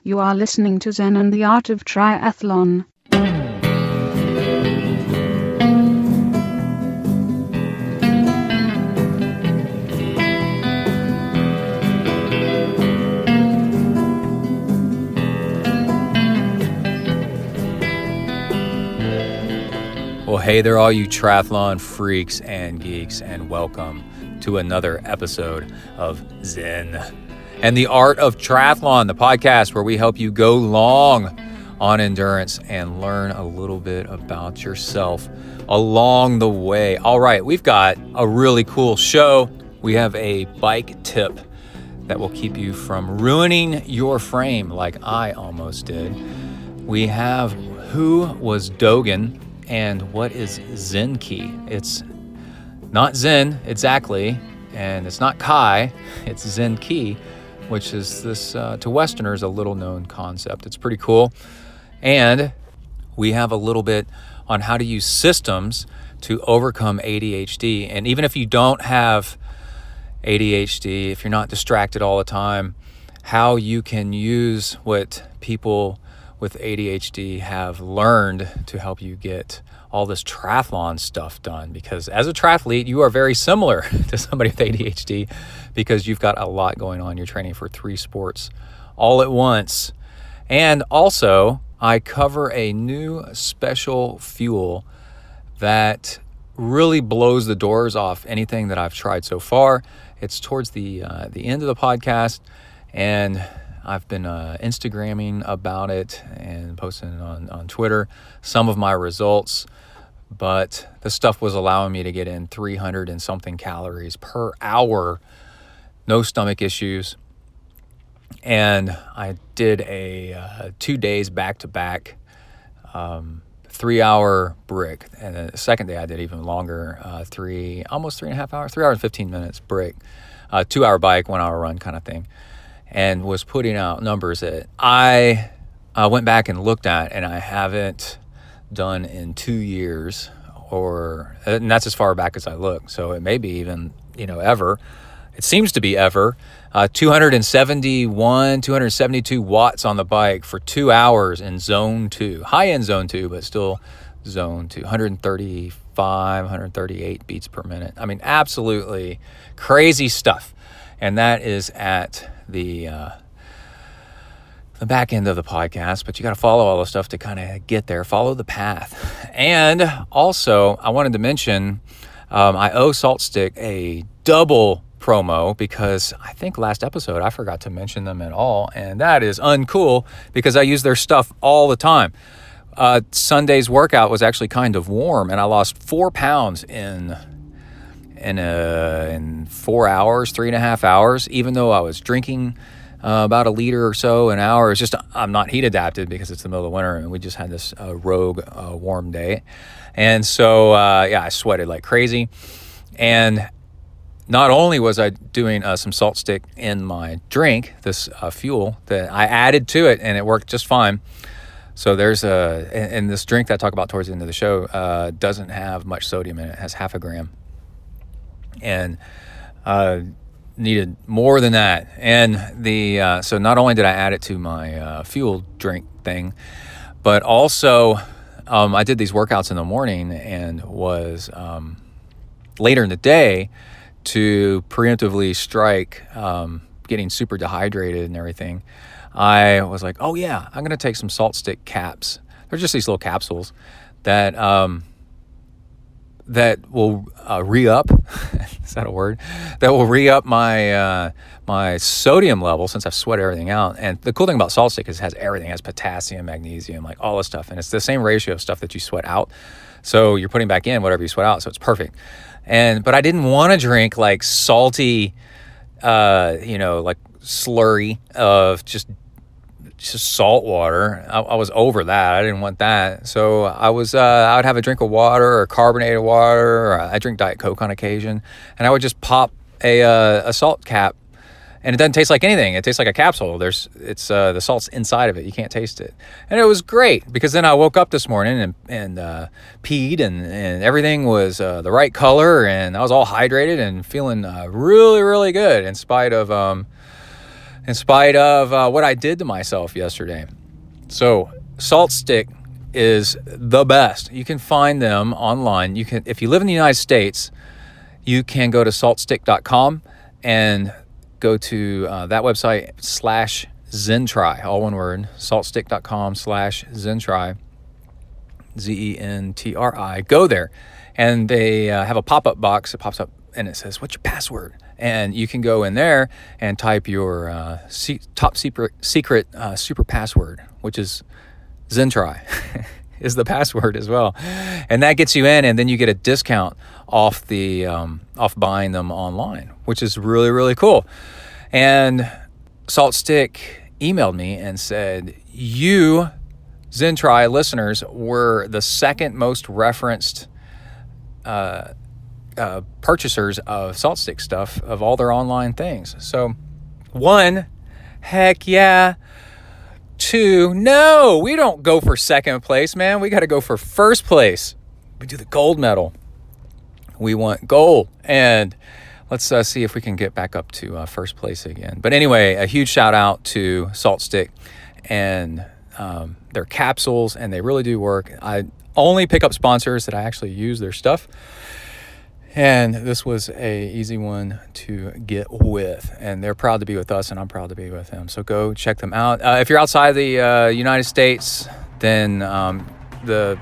You are listening to Zen and the Art of Triathlon. Well, hey there, all you triathlon freaks and geeks, and welcome to another episode of Zen and the Art of Triathlon, the podcast where we help you go long on endurance and learn a little bit about yourself along the way. All right, we've got a really cool show. We have a bike tip that will keep you from ruining your frame like I almost did. We have who was Dogen and what is Zenki. It's not Zen exactly, and it's not Kai, it's Zenki, which is this, to Westerners, a little known concept. It's pretty cool. And we have a little bit on how to use systems to overcome ADHD. And even if you don't have ADHD, if you're not distracted all the time, how you can use what people with ADHD have learned to help you get all this triathlon stuff done. Because as a triathlete, you are very similar to somebody with ADHD because you've got a lot going on. You're training for 3 sports all at once. And also, I cover a new special fuel that really blows the doors off anything that I've tried so far. It's towards the end of the podcast, and I've been Instagramming about it and posting on Twitter some of my results, but the stuff was allowing me to get in 300 and something calories per hour, no stomach issues. And I did a 2 days back-to-back 3-hour brick, and the second day I did even longer, almost 3.5 hours, 3 hours and 15 minutes brick, 2-hour bike, 1-hour run kind of thing. And was putting out numbers that I went back and looked at, and I haven't done in 2 years, and that's as far back as I look. So it may be even, ever. It seems to be ever. 272 watts on the bike for 2 hours in zone 2, high-end zone 2, but still zone 2, 135, 138 beats per minute. I mean, absolutely crazy stuff. And that is at the back end of the podcast, but you got to follow all the stuff to kind of get there. Follow the path. And also, I wanted to mention I owe Salt Stick a double promo because I think last episode I forgot to mention them at all, and that is uncool because I use their stuff all the time. Sunday's workout was actually kind of warm, and I lost 4 pounds in 4 hours, 3.5 hours, even though I was drinking about a liter or so an hour. It's just, I'm not heat adapted because it's the middle of winter and we just had this rogue warm day. And so, I sweated like crazy. And not only was I doing some Salt Stick in my drink, this fuel that I added to it, and it worked just fine. So there's and this drink that I talk about towards the end of the show doesn't have much sodium in it. It has 0.5 gram. And needed more than that. And so not only did I add it to my fuel drink thing, but also I did these workouts in the morning and was later in the day to preemptively strike getting super dehydrated and everything. I was like, oh yeah, I'm going to take some Salt Stick caps. They're just these little capsules that will re-up, is that a word? That will re-up my my sodium level since I've sweat everything out. And the cool thing about Salt Stick is it has everything. It has potassium, magnesium, like all this stuff. And it's the same ratio of stuff that you sweat out. So you're putting back in whatever you sweat out. So it's perfect. But I didn't want to drink like salty, like slurry of just salt water. I was over that. I didn't want that. So I would have a drink of water or carbonated water, or I drink Diet Coke on occasion, and I would just pop a salt cap, and it doesn't taste like anything. It tastes like a capsule. The salt's inside of it. You can't taste it. And it was great because then I woke up this morning and peed and everything was the right color, and I was all hydrated and feeling really, really good in spite of in spite of what I did to myself yesterday. So Salt Stick is the best. You can find them online. You can, if you live in the United States, you can go to saltstick.com and go to that website /ZenTri, all one word, saltstick.com/ZenTri, ZenTri. Go there, and they have a pop-up box. It pops up, and it says, "What's your password?" And you can go in there and type your top secret super password, which is ZenTri, is the password as well, and that gets you in, and then you get a discount off the off buying them online, which is really, really cool. And Salt Stick emailed me and said, "You ZenTri listeners were the second most referenced purchasers of Salt Stick stuff of all their online things." So, one, heck yeah. Two, no, we don't go for second place, man. We got to go for first place. We do the gold medal. We want gold. And let's see if we can get back up to first place again. But anyway, a huge shout out to Salt Stick and their capsules, and they really do work. I only pick up sponsors that I actually use their stuff. And this was a easy one to get with, and they're proud to be with us, and I'm proud to be with them. So go check them out. If you're outside the United States, then the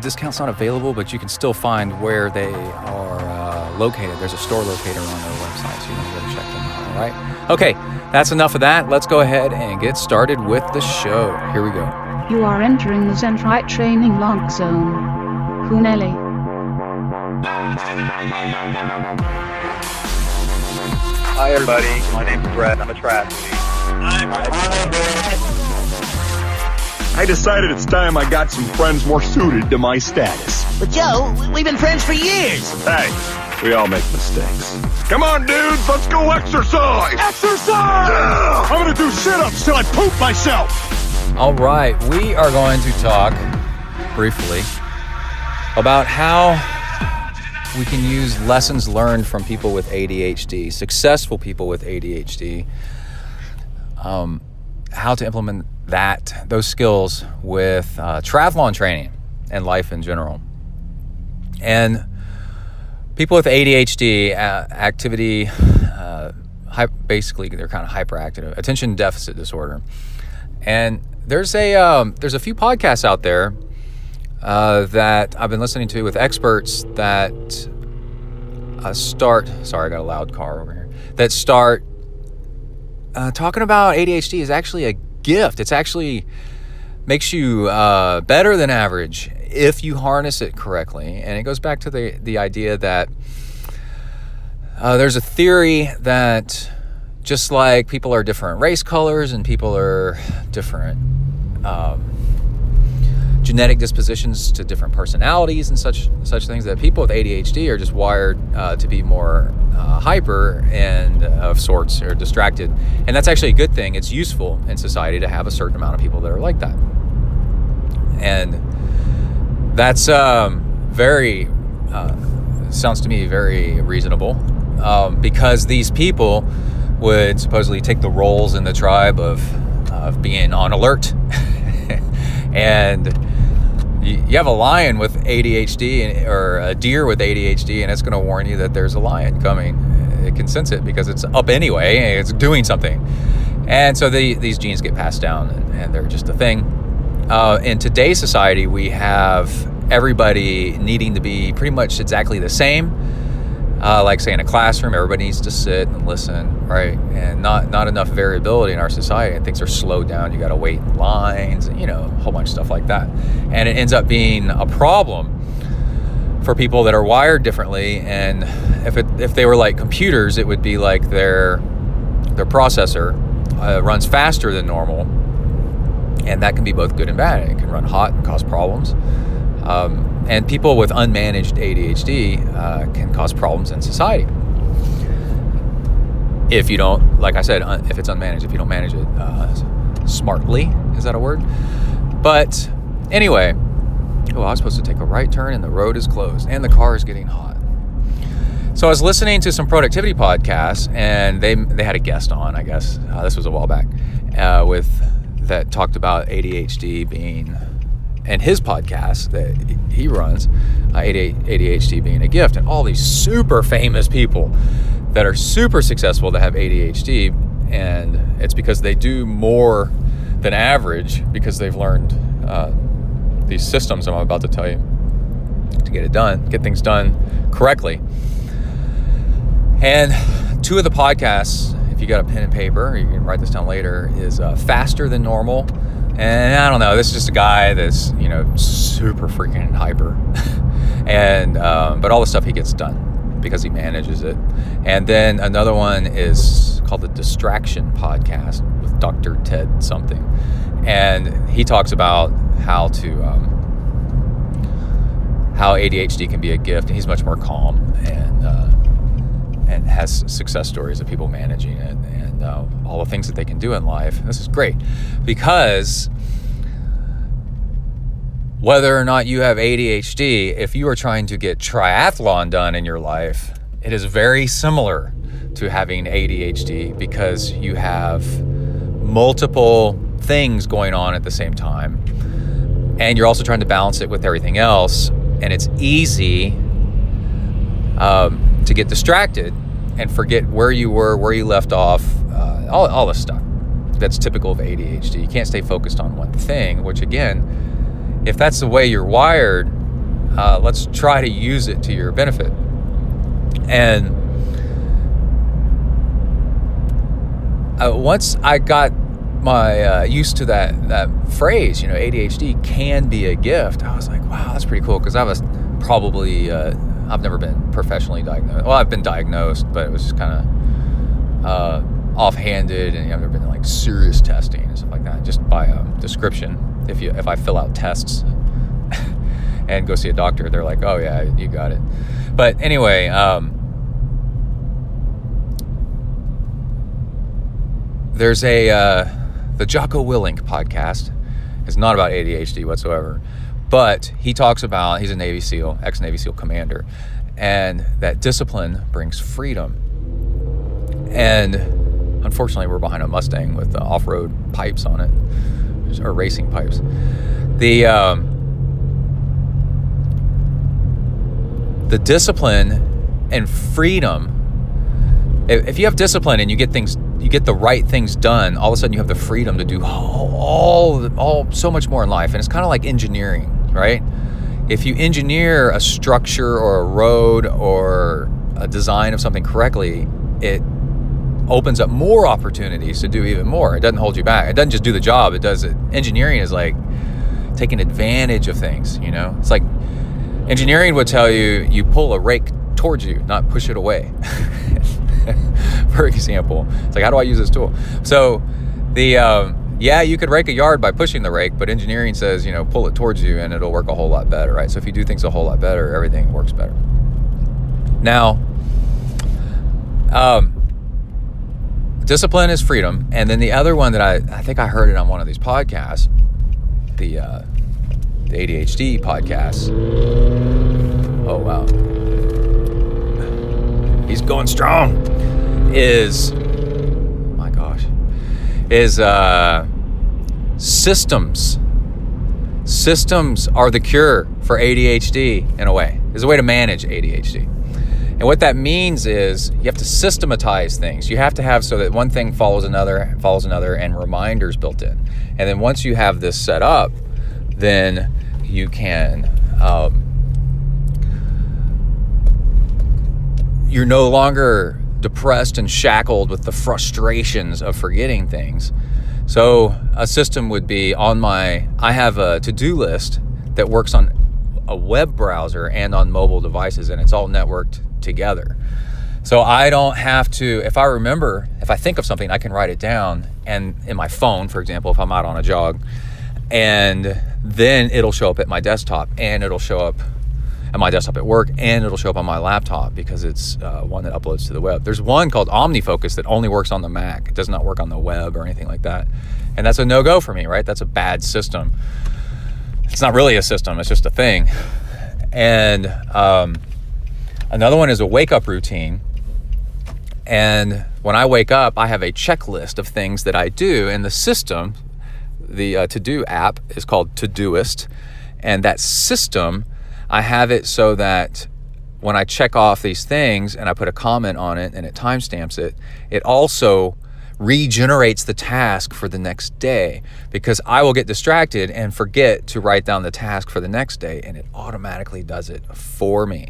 discount's not available, but you can still find where they are located. There's a store locator on their website, so you can go check them out. All right. Okay, that's enough of that. Let's go ahead and get started with the show. Here we go. You are entering the ZenTri training lock zone. Huneli. Hi everybody, my name's Brett. I'm a triathlete. I decided it's time I got some friends more suited to my status. But Joe, we've been friends for years. Hey, we all make mistakes. Come on, dudes, let's go exercise! Exercise! Yeah! I'm gonna do sit-ups till I poop myself! All right, we are going to talk briefly about how we can use lessons learned from people with ADHD, successful people with ADHD, how to implement those skills with triathlon training and life in general. And people with ADHD, activity, basically they're kind of hyperactive, attention deficit disorder. And there's a few podcasts out there that I've been listening to with experts that start talking about ADHD is actually a gift. It's actually makes you better than average if you harness it correctly. And it goes back to the idea that there's a theory that just like people are different race colors and people are different genetic dispositions to different personalities and such things, that people with ADHD are just wired to be more hyper and of sorts, or distracted. And that's actually a good thing. It's useful in society to have a certain amount of people that are like that. And that's sounds to me very reasonable, because these people would supposedly take the roles in the tribe of being on alert. And you have a lion with ADHD or a deer with ADHD, and it's going to warn you that there's a lion coming. It can sense it because it's up anyway, and it's doing something. And so these genes get passed down, and they're just a thing. In today's society, we have everybody needing to be pretty much exactly the same. Like, say, in a classroom, everybody needs to sit and listen, right? And not enough variability in our society, and things are slowed down. You got to wait in lines, and, a whole bunch of stuff like that. And it ends up being a problem for people that are wired differently. And if they were like computers, it would be like their processor runs faster than normal, and that can be both good and bad. It can run hot and cause problems. And people with unmanaged ADHD can cause problems in society. If you don't, like I said, if it's unmanaged, if you don't manage it smartly, is that a word? But anyway, I was supposed to take a right turn and the road is closed and the car is getting hot. So I was listening to some productivity podcasts, and they had a guest on, I guess. This was a while back, that talked about ADHD being, and his podcast that he runs, ADHD being a gift, and all these super famous people that are super successful to have ADHD, and it's because they do more than average because they've learned these systems I'm about to tell you to get things done correctly. And two of the podcasts, if you got a pen and paper, you can write this down later, is Faster Than Normal. And I don't know, this is just a guy that's, super freaking hyper. And but all the stuff he gets done because he manages it. And then another one is called the Distraction Podcast with Dr. Ted something. And he talks about how ADHD can be a gift, and he's much more calm and has success stories of people managing it and all the things that they can do in life. This is great because whether or not you have ADHD, if you are trying to get triathlon done in your life, it is very similar to having ADHD because you have multiple things going on at the same time, and you're also trying to balance it with everything else, and it's easy to get distracted and forget where you were, where you left off, all this stuff that's typical of ADHD. You can't stay focused on one thing, which again, if that's the way you're wired, let's try to use it to your benefit. And once I got my used to that phrase, ADHD can be a gift, I was like, wow, that's pretty cool, because I was probably I've never been professionally diagnosed. Well, I've been diagnosed, but it was just kind of offhanded, and I've never been like serious testing and stuff like that. Just by description, if I fill out tests and go see a doctor, they're like, oh yeah, you got it. But anyway, there's the Jocko Willink podcast is not about ADHD whatsoever. But he talks about, he's a Navy SEAL, ex-Navy SEAL commander, and that discipline brings freedom. And unfortunately, we're behind a Mustang with off-road pipes on it, or racing pipes. The discipline and freedom, if you have discipline and you get the right things done, all of a sudden you have the freedom to do all so much more in life. And it's kind of like engineering, right? If you engineer a structure or a road or a design of something correctly, it opens up more opportunities to do even more. It doesn't hold you back. It doesn't just do the job. It does it. Engineering is like taking advantage of things, It's like engineering would tell you pull a rake towards you, not push it away. For example, it's like, how do I use this tool? So you could rake a yard by pushing the rake, but engineering says, pull it towards you and it'll work a whole lot better, right? So if you do things a whole lot better, everything works better. Now, discipline is freedom. And then the other one that I think I heard it on one of these podcasts, the ADHD podcast. Oh, wow. He's going strong. Is systems. Systems are the cure for ADHD in a way. Is a way to manage ADHD. And what that means is you have to systematize things. You have to have so that one thing follows another, and reminders built in. And then once you have this set up, then you can you're no longer depressed and shackled with the frustrations of forgetting things. So a system would be I have a to-do list that works on a web browser and on mobile devices, and it's all networked together. So I don't have to, if I think of something, I can write it down, and in my phone, for example, if I'm out on a jog, and then it'll show up at my desktop, and it'll show up at my desktop at work, and it'll show up on my laptop because it's one that uploads to the web. There's one called OmniFocus that only works on the Mac. It does not work on the web or anything like that. And that's a no-go for me, right? That's a bad system. It's not really a system, it's just a thing. And Another one is a wake-up routine. And when I wake up, I have a checklist of things that I do. And the system, the to-do app is called Todoist. And that system, I have it so that when I check off these things and I put a comment on it and it timestamps it, it also regenerates the task for the next day, because I will get distracted and forget to write down the task for the next day, and it automatically does it for me.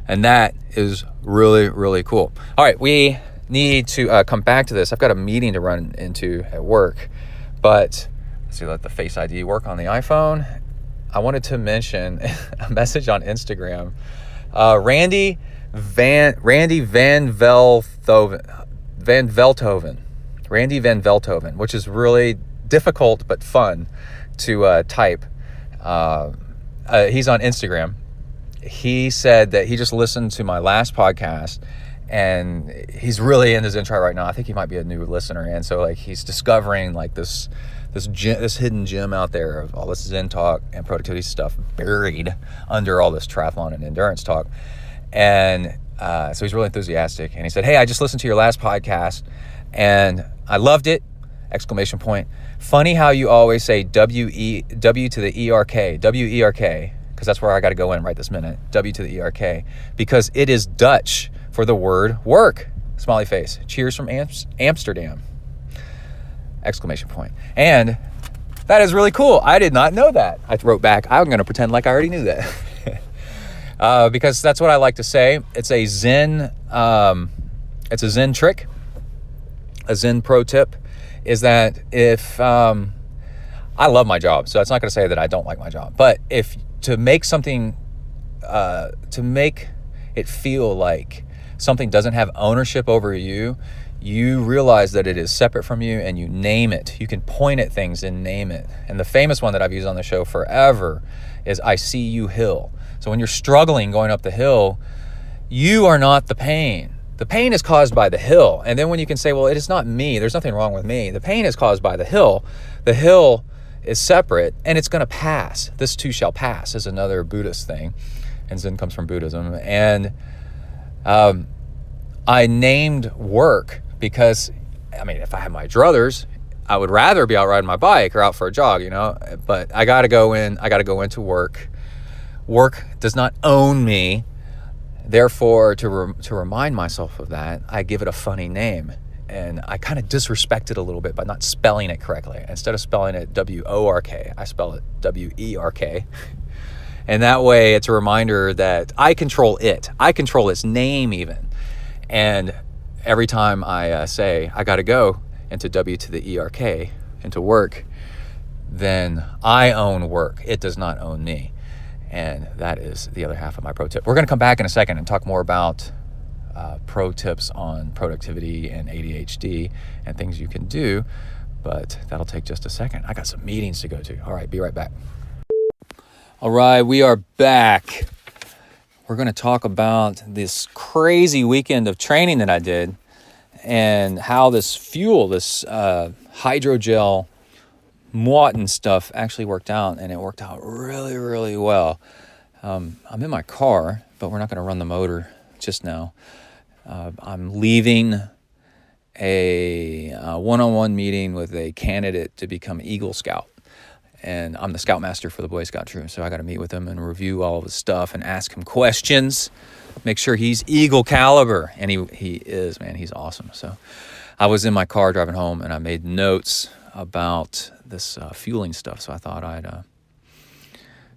And that is really, really cool. All right, we need to come back to this. I've got a meeting to run into at work, but let's see, let the Face ID work on the iPhone. I wanted to mention a message on Instagram. Randy Van Velthoven, which is really difficult but fun to type. He's on Instagram. He said that he just listened to my last podcast, and he's really into ZenTri right now. I think he might be a new listener, and so like he's discovering like this hidden gem out there of all this Zen talk and productivity stuff buried under all this triathlon and endurance talk. And so he's really enthusiastic, and he said, "Hey, I just listened to your last podcast and I loved it!" Exclamation point. Funny how you always say W to the ERK, W-E-R-K, because that's where I got to go in right this minute. W to the ERK, because it is Dutch for the word work. Smiley face. Cheers from Amsterdam. Exclamation point. And that is really cool. I did not know that. I wrote back, I'm going to pretend like I already knew that. Because that's what I like to say. It's a Zen trick. A Zen pro tip is that if I love my job, so it's not going to say that I don't like my job, but if to make something to make it feel like something doesn't have ownership over you, you realize that it is separate from you and you name it. You can point at things and name it. And the famous one that I've used on the show forever is I see you hill. So when you're struggling going up the hill, you are not the pain. The pain is caused by the hill. And then when you can say, well, it is not me, there's nothing wrong with me. The pain is caused by the hill. The hill is separate and it's going to pass. This too shall pass is another Buddhist thing. And Zen comes from Buddhism. And I named work because, I mean, if I had my druthers, I would rather be out riding my bike or out for a jog, you know, but I got to go into work. Work does not own me. Therefore, to remind myself of that, I give it a funny name. And I kind of disrespect it a little bit by not spelling it correctly. Instead of spelling it W-O-R-K, I spell it W-E-R-K. And that way, it's a reminder that I control it. I control its name even. And every time I say, I got to go into W to the E-R-K, into work, then I own work. It does not own me. And that is the other half of my pro tip. We're going to come back in a second and talk more about pro tips on productivity and ADHD and things you can do, but that'll take just a second. I got some meetings to go to. All right, be right back. All right, we are back. We're going to talk about this crazy weekend of training that I did and how this fuel, this hydrogel Muatin stuff actually worked out, and it worked out really, really well. I'm in my car, but we're not going to run the motor just now. I'm leaving a one-on-one meeting with a candidate to become Eagle Scout, and I'm the Scoutmaster for the Boy Scout troop, so I got to meet with him and review all of his stuff and ask him questions, make sure he's Eagle caliber, and he is, man, he's awesome. So I was in my car driving home, and I made notes about this fueling stuff, so I thought I'd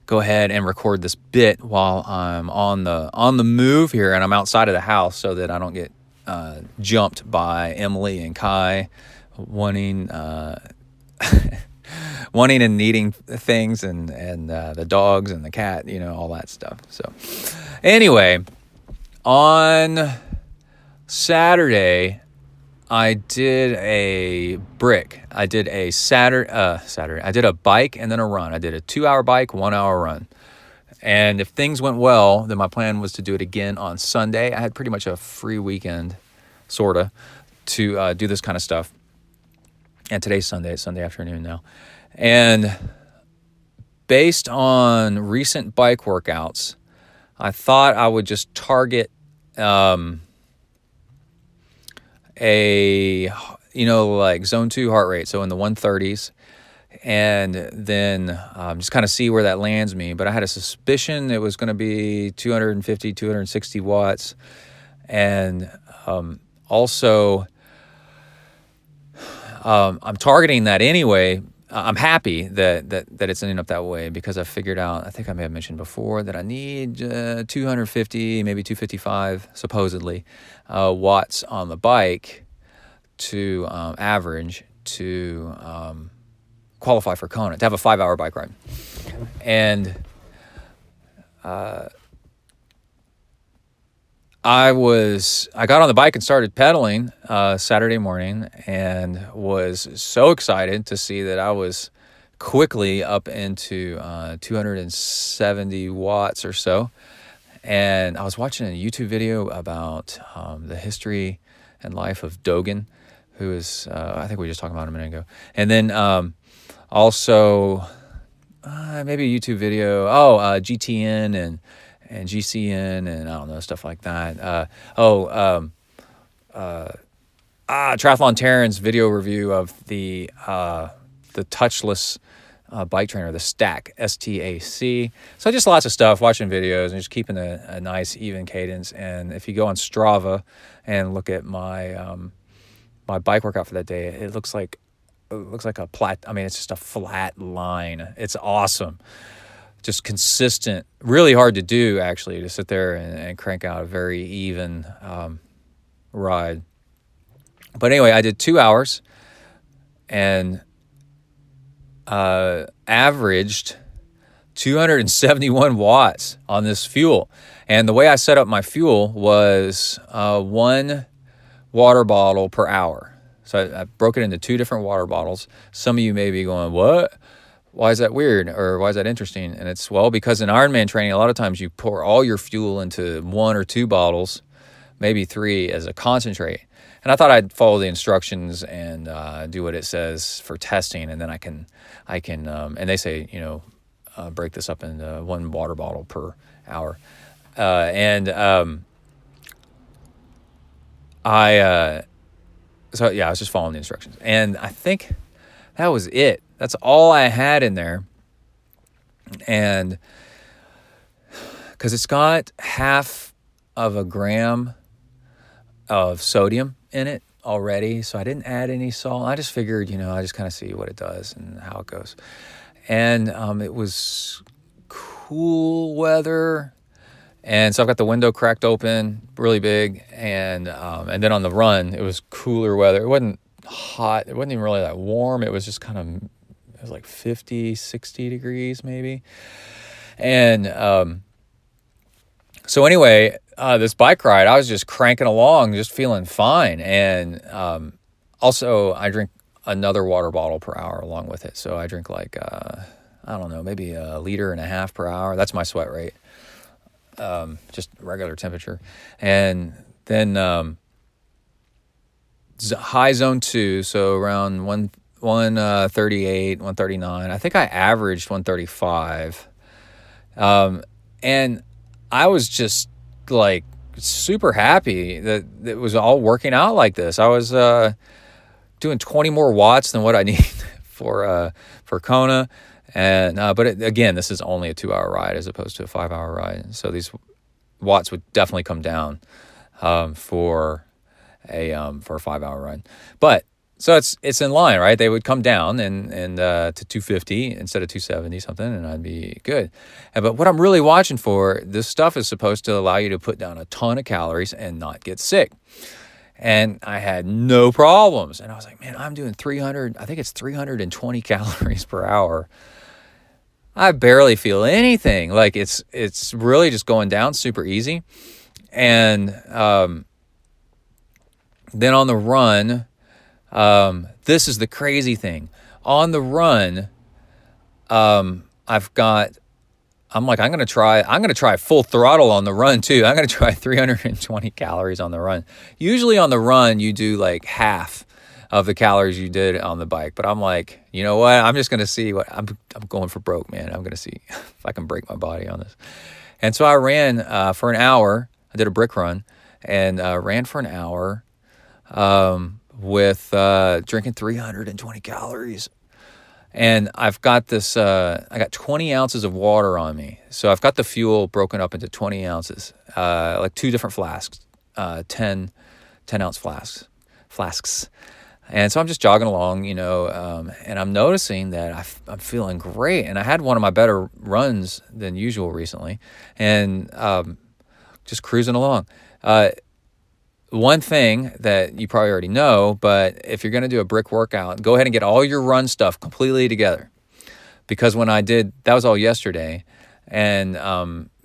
go ahead and record this bit while I'm on the move here, and I'm outside of the house so that I don't get jumped by Emily and Kai wanting and needing things, and the dogs and the cat, you know, all that stuff. So anyway, on Saturday I did a brick. I did a Saturday. I did a bike and then a run. I did a 2-hour bike, 1-hour run. And if things went well, then my plan was to do it again on Sunday. I had pretty much a free weekend, sorta, to do this kind of stuff. And today's Sunday. It's Sunday afternoon now. And based on recent bike workouts, I thought I would just target like zone 2 heart rate, so in the 130s, and then just kind of see where that lands me. But I had a suspicion it was going to be 250, 260 watts, and also I'm targeting that anyway. I'm happy that it's ending up that way, because I figured out, I think I may have mentioned before, that I need 250, maybe 255, supposedly, watts on the bike to average to qualify for Kona, to have a 5-hour bike ride. And I got on the bike and started pedaling Saturday morning, and was so excited to see that I was quickly up into 270 watts or so. And I was watching a YouTube video about the history and life of Dogen, who is, I think we were just talking about him a minute ago. And then also maybe a YouTube video, GTN and GCN and I don't know, stuff like that. Triathlon Terran's video review of the touchless bike trainer, the Stack, STAC. So just lots of stuff, watching videos and just keeping a nice even cadence. And if you go on Strava and look at my my bike workout for that day, it looks like it's just a flat line. It's awesome. Just consistent, really hard to do, actually, to sit there and crank out a very even ride. But anyway, I did 2 hours and averaged 271 watts on this fuel. And the way I set up my fuel was 1 water bottle per hour. So I broke it into 2 different water bottles. Some of you may be going, what? Why is that weird? Or why is that interesting? And it's, well, because in Ironman training, a lot of times you pour all your fuel into 1 or 2 bottles, maybe 3 as a concentrate. And I thought I'd follow the instructions and do what it says for testing. And then I can, and they say, break this up into 1 water bottle per hour. I was just following the instructions. And I think that was it. That's all I had in there. And because it's got 1/2 of a gram of sodium in it already, so I didn't add any salt. I just figured, I just kind of see what it does and how it goes. And it was cool weather, and so I've got the window cracked open really big, and then on the run it was cooler weather. It wasn't hot, it wasn't even really that warm. It was just kind of, it was like 50, 60 degrees maybe. And so anyway, this bike ride, I was just cranking along, just feeling fine. And also I drink another water bottle per hour along with it. So I drink like, I don't know, maybe 1.5 liters per hour. That's my sweat rate, just regular temperature. And then high zone 2, so around 138, 139. I think I averaged 135. And I was just like super happy that it was all working out like this. I was doing 20 more watts than what I need for Kona. And but again, this is only a 2-hour ride as opposed to a 5-hour ride. So these watts would definitely come down for a 5-hour ride. But so it's in line, right? They would come down and to 250 instead of 270 something, and I'd be good. But what I'm really watching for, this stuff is supposed to allow you to put down a ton of calories and not get sick. And I had no problems. And I was like, man, I'm doing 320 calories per hour. I barely feel anything. Like it's really just going down super easy. And then on the run, this is the crazy thing. On the run, I'm going to try full throttle on the run too. I'm going to try 320 calories on the run. Usually on the run, you do like half of the calories you did on the bike. But I'm like, you know what? I'm just going to see what I'm going for broke, man. I'm going to see if I can break my body on this. And so I ran for an hour. I did a brick run, and ran for an hour with drinking 320 calories. And I've got this, I got 20 ounces of water on me. So I've got the fuel broken up into 20 ounces, like 2 different flasks, 10 ounce flasks. And so I'm just jogging along, and I'm noticing that I'm feeling great. And I had one of my better runs than usual recently, and just cruising along. One thing that you probably already know, but if you're going to do a brick workout, go ahead and get all your run stuff completely together. Because when I did, that was all yesterday. And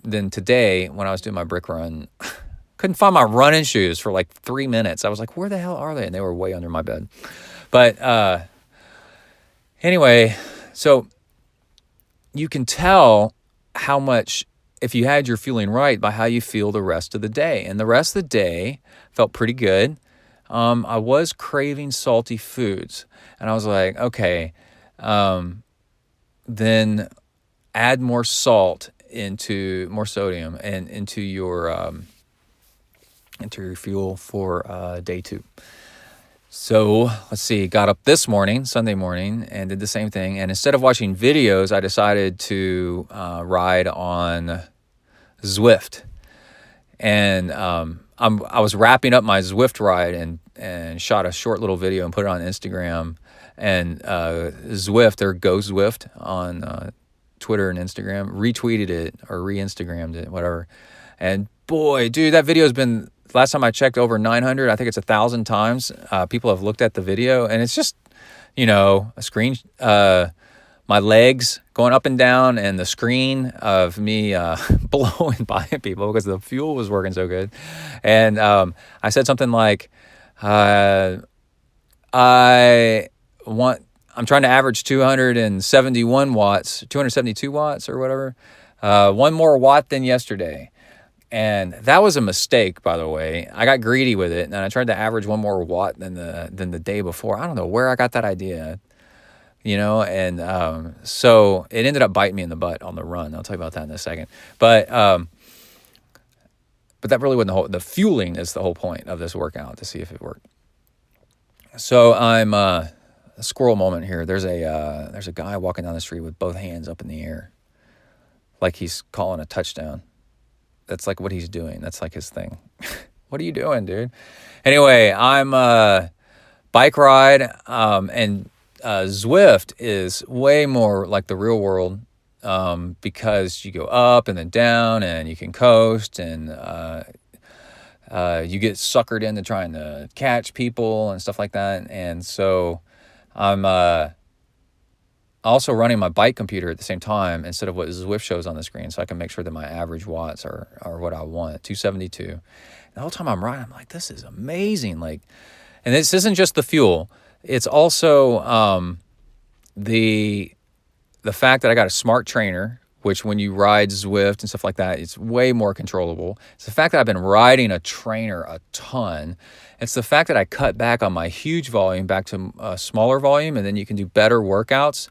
then today, when I was doing my brick run, couldn't find my running shoes for like 3 minutes. I was like, where the hell are they? And they were way under my bed. But anyway, so you can tell how much, if you had your feeling right, by how you feel the rest of the day. And the rest of the day felt pretty good. I was craving salty foods. And I was like, okay, then add more salt more sodium and into your fuel for day 2. So let's see, got up this morning, Sunday morning, and did the same thing. And instead of watching videos, I decided to ride on Zwift. And I was wrapping up my Zwift ride and shot a short little video and put it on Instagram. And Zwift, or Go Zwift on Twitter and Instagram, retweeted it or re-Instagrammed it, whatever. And boy, dude, that video has been, last time I checked, over 900. I think it's 1,000 times. People have looked at the video, and it's just, a screen, my legs going up and down, and the screen of me blowing by people because the fuel was working so good. And I said something like, I'm trying to average 272 watts or whatever, 1 more watt than yesterday. And that was a mistake, by the way. I got greedy with it, and I tried to average 1 more watt than the day before. I don't know where I got that idea, and so it ended up biting me in the butt on the run. I'll tell you about that in a second. But that really wasn't the fueling is the whole point of this workout, to see if it worked. So I'm a squirrel moment here. There's a guy walking down the street with both hands up in the air, like he's calling a touchdown. That's like what he's doing. That's like his thing. What are you doing, dude? Anyway, I'm bike ride, and Zwift is way more like the real world, because you go up and then down, and you can coast, and you get suckered into trying to catch people and stuff like that. And so I'm also running my bike computer at the same time instead of what Zwift shows on the screen, so I can make sure that my average watts are what I want, 272. The whole time I'm riding, I'm like, this is amazing. Like, and this isn't just the fuel. It's also the fact that I got a smart trainer, which when you ride Zwift and stuff like that, it's way more controllable. It's the fact that I've been riding a trainer a ton. It's the fact that I cut back on my huge volume back to a smaller volume, and then you can do better workouts.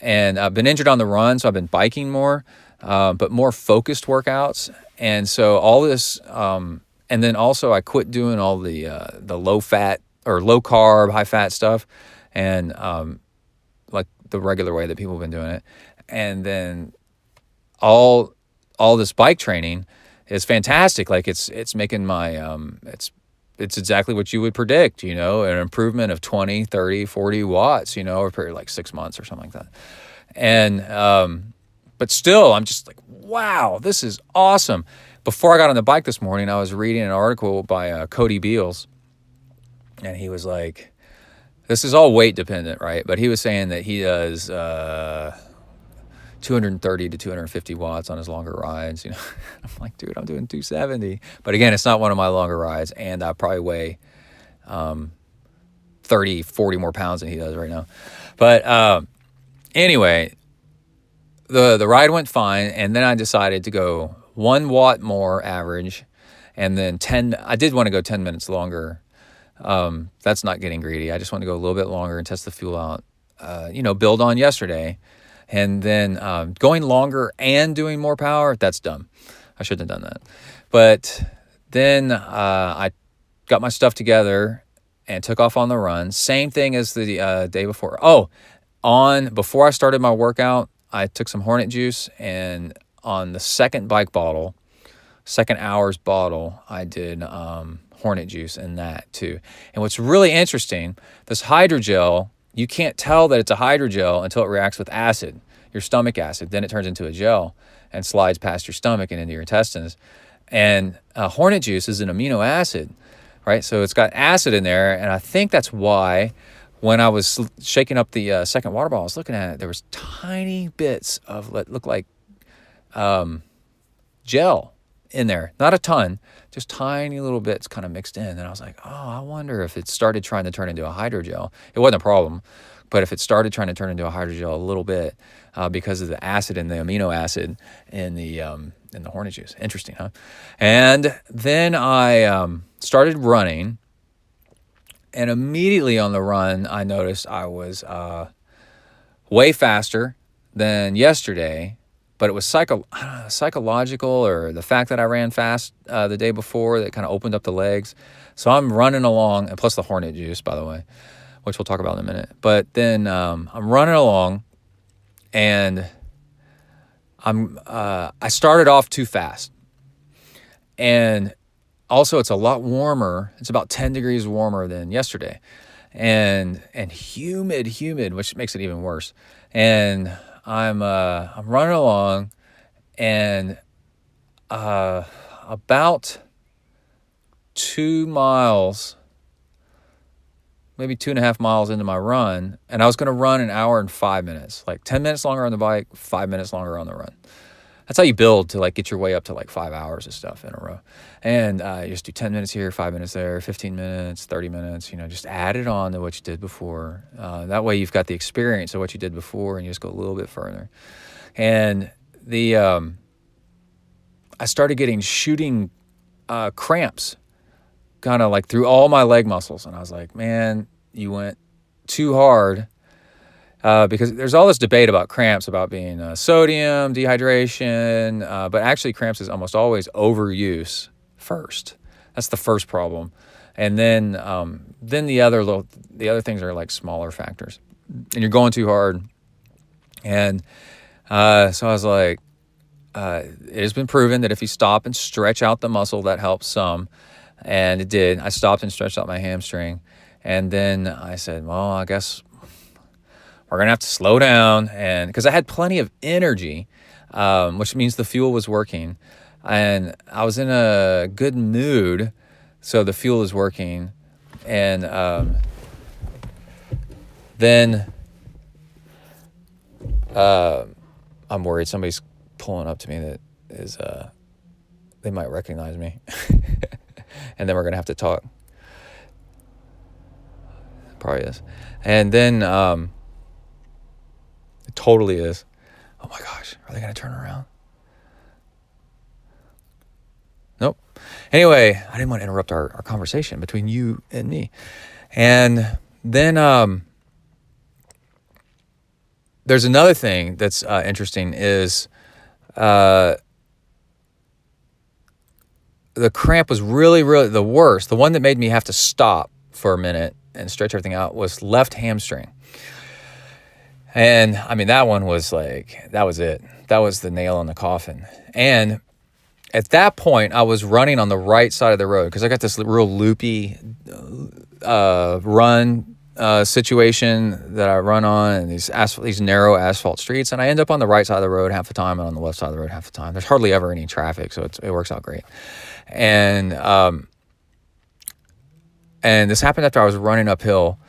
And I've been injured on the run, so I've been biking more, but more focused workouts. And so all this, and then also I quit doing all the low fat or low carb, high fat stuff, and like the regular way that people have been doing it. And then all this bike training is fantastic. Like it's making my it's exactly what you would predict, an improvement of 20, 30, 40 watts, over a period of like 6 months or something like that. And, but still, I'm just like, wow, this is awesome. Before I got on the bike this morning, I was reading an article by Cody Beals, and he was like, this is all weight dependent, right? But he was saying that he does 230 to 250 watts on his longer rides. I'm like, dude, I'm doing 270. But again, it's not one of my longer rides, and I probably weigh 30, 40 more pounds than he does right now. But anyway, the ride went fine, and then I decided to go 1 watt more average, and then I did want to go 10 minutes longer. That's not getting greedy. I just want to go a little bit longer and test the fuel out, build on yesterday. And then going longer and doing more power, that's dumb. I shouldn't have done that. But then I got my stuff together and took off on the run. Same thing as the day before. Before I started my workout, I took some Hornet juice, and on the second hour's bottle, I did Hornet juice in that too. And what's really interesting, this hydrogel, you can't tell that it's a hydrogel until it reacts with acid, your stomach acid. Then it turns into a gel and slides past your stomach and into your intestines. And Hornet juice is an amino acid, right? So it's got acid in there, and I think that's why when I was shaking up the second water bottle, I was looking at it, there was tiny bits of what looked like gel in there. Not a ton, just tiny little bits kind of mixed in. And I was like, oh, I wonder if it started trying to turn into a hydrogel. It wasn't a problem, but if it started trying to turn into a hydrogel a little bit because of the acid and the amino acid in the Hornet juice. Interesting, huh? And then I started running. And immediately on the run, I noticed I was way faster than yesterday, but it was psychological, or the fact that I ran fast the day before that kind of opened up the legs. So I'm running along, and plus the Hornet juice, by the way, which we'll talk about in a minute. But then I'm running along, and I started off too fast. And also, it's a lot warmer. It's about 10 degrees warmer than yesterday, and humid, which makes it even worse. And I'm running along, and about 2 miles, maybe 2.5 miles into my run, and I was going to run an hour and 5 minutes, like 10 minutes longer on the bike, 5 minutes longer on the run. That's how you build to like get your way up to like 5 hours of stuff in a row. And you just do 10 minutes here, 5 minutes there, 15 minutes, 30 minutes, just add it on to what you did before. That way you've got the experience of what you did before, and you just go a little bit further. And I started getting shooting cramps kind of like through all my leg muscles. And I was like, man, you went too hard. Because there's all this debate about cramps, about being sodium, dehydration, but actually cramps is almost always overuse first. That's the first problem. And then the other things are like smaller factors. And you're going too hard. And so I was like, it has been proven that if you stop and stretch out the muscle, that helps some. And it did. I stopped and stretched out my hamstring. And then I said, well, I guess we're going to have to slow down, and because I had plenty of energy, which means the fuel was working, and I was in a good mood, so the fuel is working. And then I'm worried somebody's pulling up to me that is they might recognize me, and then we're going to have to talk. Probably is. And then it totally is. Oh my gosh, are they going to turn around? Nope. Anyway, I didn't want to interrupt our conversation between you and me. And then there's another thing that's interesting is the cramp was really, really the worst. The one that made me have to stop for a minute and stretch everything out was left hamstring. And I mean, that one was like, that was it. That was the nail in the coffin. And at that point, I was running on the right side of the road because I got this real loopy run situation that I run on, and these narrow asphalt streets. And I end up on the right side of the road half the time and on the left side of the road half the time. There's hardly ever any traffic, so it works out great. And this happened after I was running uphill.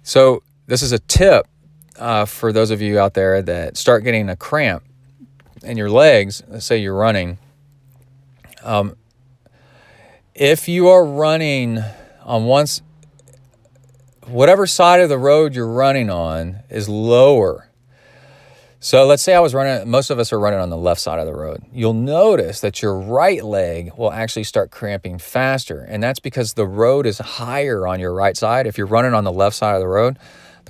So this is a tip for those of you out there that start getting a cramp in your legs. Let's say you're running. If you are running on whatever side of the road you're running on is lower. So let's say most of us are running on the left side of the road. You'll notice that your right leg will actually start cramping faster. And that's because the road is higher on your right side. If you're running on the left side of the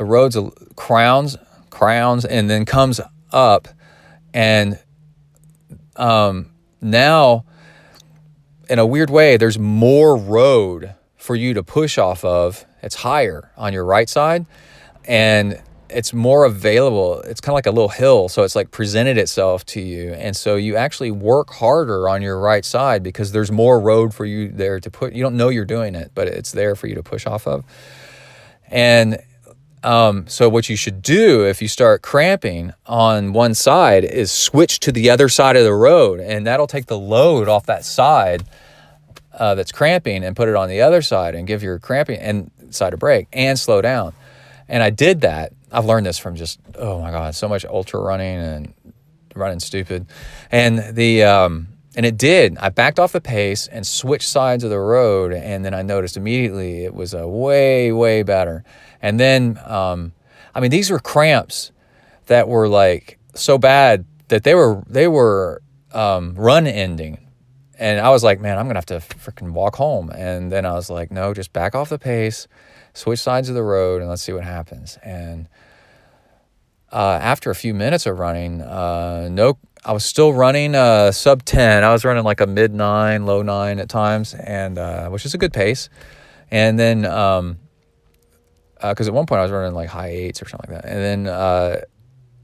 road's crowns and then comes up. And now in a weird way, there's more road for you to push off of. It's higher on your right side, and it's more available. It's kind of like a little hill, so it's like presented itself to you. And so you actually work harder on your right side because there's more road for you there to put. You don't know you're doing it, but it's there for you to push off of. And so what you should do if you start cramping on one side is switch to the other side of the road, and that'll take the load off that side that's cramping and put it on the other side and give your cramping and side a break and slow down. And I did that. I've learned this from just, oh my God, so much ultra running and running stupid. And and it did. I backed off the pace and switched sides of the road, and then I noticed immediately it was way, way better. And then, these were cramps that were like so bad that they were run ending. And I was like, man, I'm going to have to freaking walk home. And then I was like, no, just back off the pace, switch sides of the road, and let's see what happens. And after a few minutes of running, I was still running sub 10. I was running like a mid 9, low 9 at times, and which is a good pace. And then, because at one point I was running like high 8s or something like that. And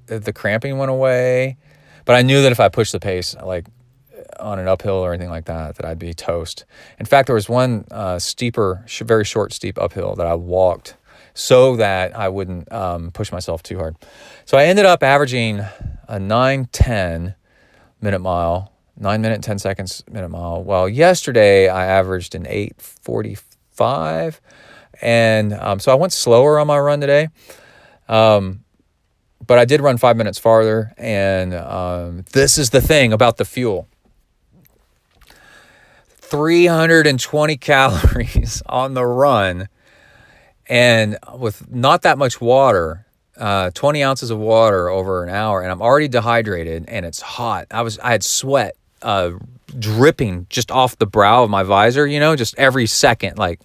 then the cramping went away. But I knew that if I pushed the pace, like on an uphill or anything like that, that I'd be toast. In fact, there was one steeper, very short, steep uphill that I walked so that I wouldn't push myself too hard. So I ended up averaging a 9:10 minute mile, 9 minute, 10 seconds minute mile. Well, yesterday I averaged an 8:45. And so I went slower on my run today. But I did run 5 minutes farther. And this is the thing about the fuel. 320 calories on the run, and with not that much water, 20 ounces of water over an hour, and I'm already dehydrated and it's hot. I had sweat dripping just off the brow of my visor, just every second, like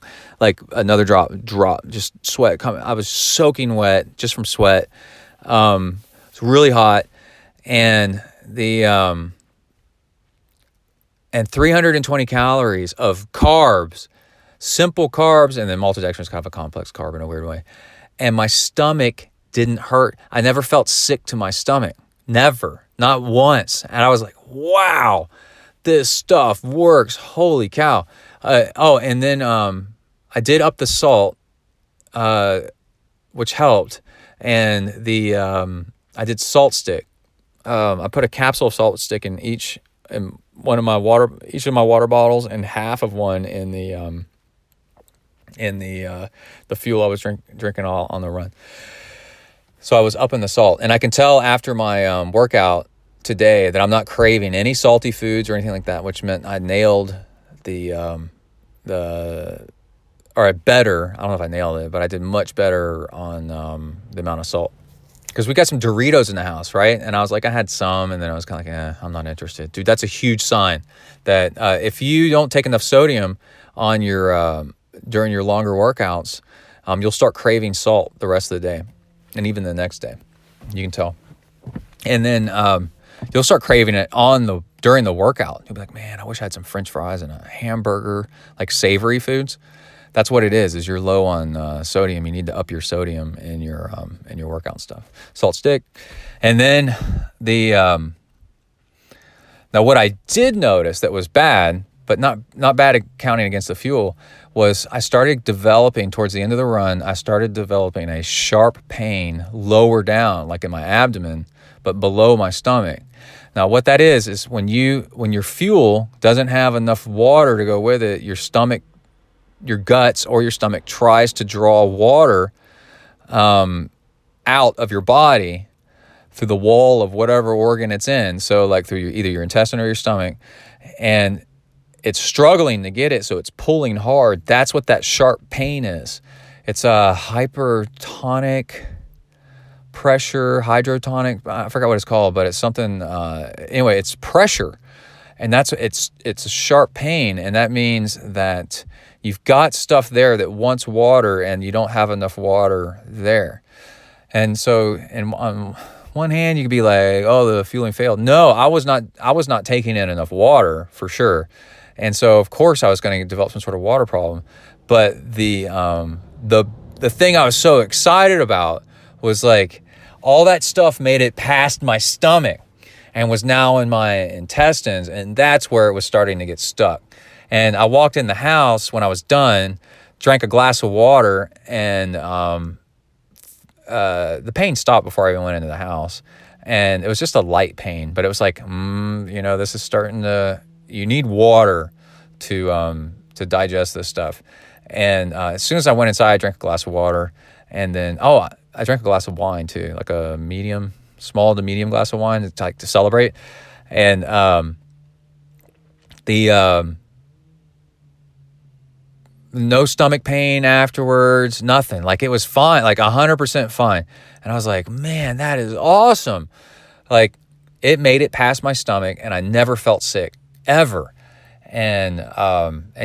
another drop, just sweat coming. I was soaking wet just from sweat. It's really hot, and and 320 calories of carbs, simple carbs, and then maltodextrin is kind of a complex carb in a weird way. And my stomach didn't hurt. I never felt sick to my stomach. Never. Not once. And I was like, wow, this stuff works. Holy cow. And then I did up the salt, which helped. And I did salt stick. I put a capsule of salt stick in each of my water bottles, and half of one in the fuel I was drinking all on the run. So I was up in the salt, and I can tell after my workout today that I'm not craving any salty foods or anything like that, which meant I nailed I don't know if I nailed it, but I did much better on the amount of salt. Because we got some Doritos in the house, right? And I was like, I had some, and then I was kind of like, I'm not interested. Dude, that's a huge sign that if you don't take enough sodium on your during your longer workouts, you'll start craving salt the rest of the day, and even the next day. You can tell. And then you'll start craving it during the workout. You'll be like, man, I wish I had some French fries and a hamburger, like savory foods. That's what it is you're low on sodium. You need to up your sodium in your workout stuff. Salt stick. And then now what I did notice that was bad, but not bad at counting against the fuel, was I started developing, towards the end of the run, I started developing a sharp pain lower down, like in my abdomen, but below my stomach. Now what that is when your fuel doesn't have enough water to go with it, your guts or your stomach tries to draw water out of your body through the wall of whatever organ it's in. So like through either your intestine or your stomach, and it's struggling to get it, so it's pulling hard. That's what that sharp pain is. It's a hypertonic pressure, hydrotonic, I forgot what it's called, but it's something, anyway, it's pressure. And it's a sharp pain, and that means that you've got stuff there that wants water, and you don't have enough water there. And so, on one hand, you could be like, "Oh, the fueling failed." No, I was not taking in enough water for sure. And so, of course, I was going to develop some sort of water problem. But the thing I was so excited about was like all that stuff made it past my stomach and was now in my intestines. And that's where it was starting to get stuck. And I walked in the house when I was done, drank a glass of water, and the pain stopped before I even went into the house. And it was just a light pain, but it was like, this is starting to, you need water to digest this stuff. And as soon as I went inside, I drank a glass of water, and then, I drank a glass of wine too, like a small to medium glass of wine to celebrate. And no stomach pain afterwards, nothing. Like, it was fine, like 100% fine. And I was like, man, that is awesome. Like, it made it past my stomach, and I never felt sick ever. And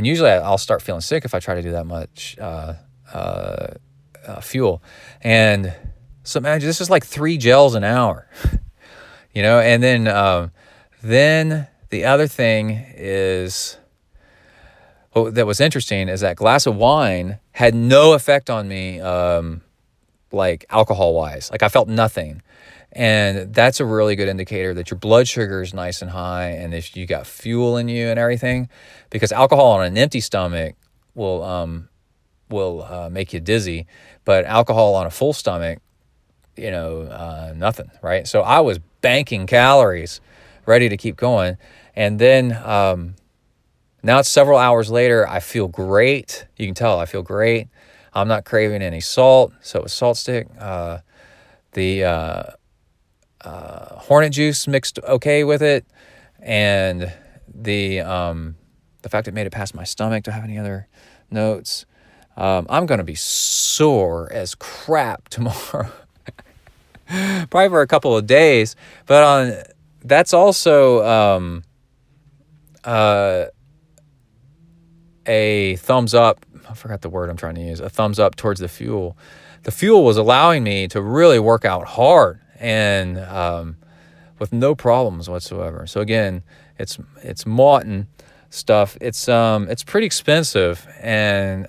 usually I'll start feeling sick if I try to do that much fuel. And so, man, this is like 3 gels an hour, And then the other thing is, that was interesting is that glass of wine had no effect on me, like alcohol-wise. Like, I felt nothing. And that's a really good indicator that your blood sugar is nice and high, and if you got fuel in you and everything, because alcohol on an empty stomach will make you dizzy, but alcohol on a full stomach, nothing, right? So I was banking calories, ready to keep going. And then now it's several hours later. I feel great. You can tell I feel great. I'm not craving any salt, so it was salt stick. The Hornet juice mixed okay with it, and the fact it made it past my stomach. Do I have any other notes? I'm going to be sore as crap tomorrow, probably for a couple of days. But that's also a thumbs up. I forgot the word I'm trying to use. A thumbs up towards the fuel. The fuel was allowing me to really work out hard and with no problems whatsoever. So again, it's Mauten stuff. It's pretty expensive, and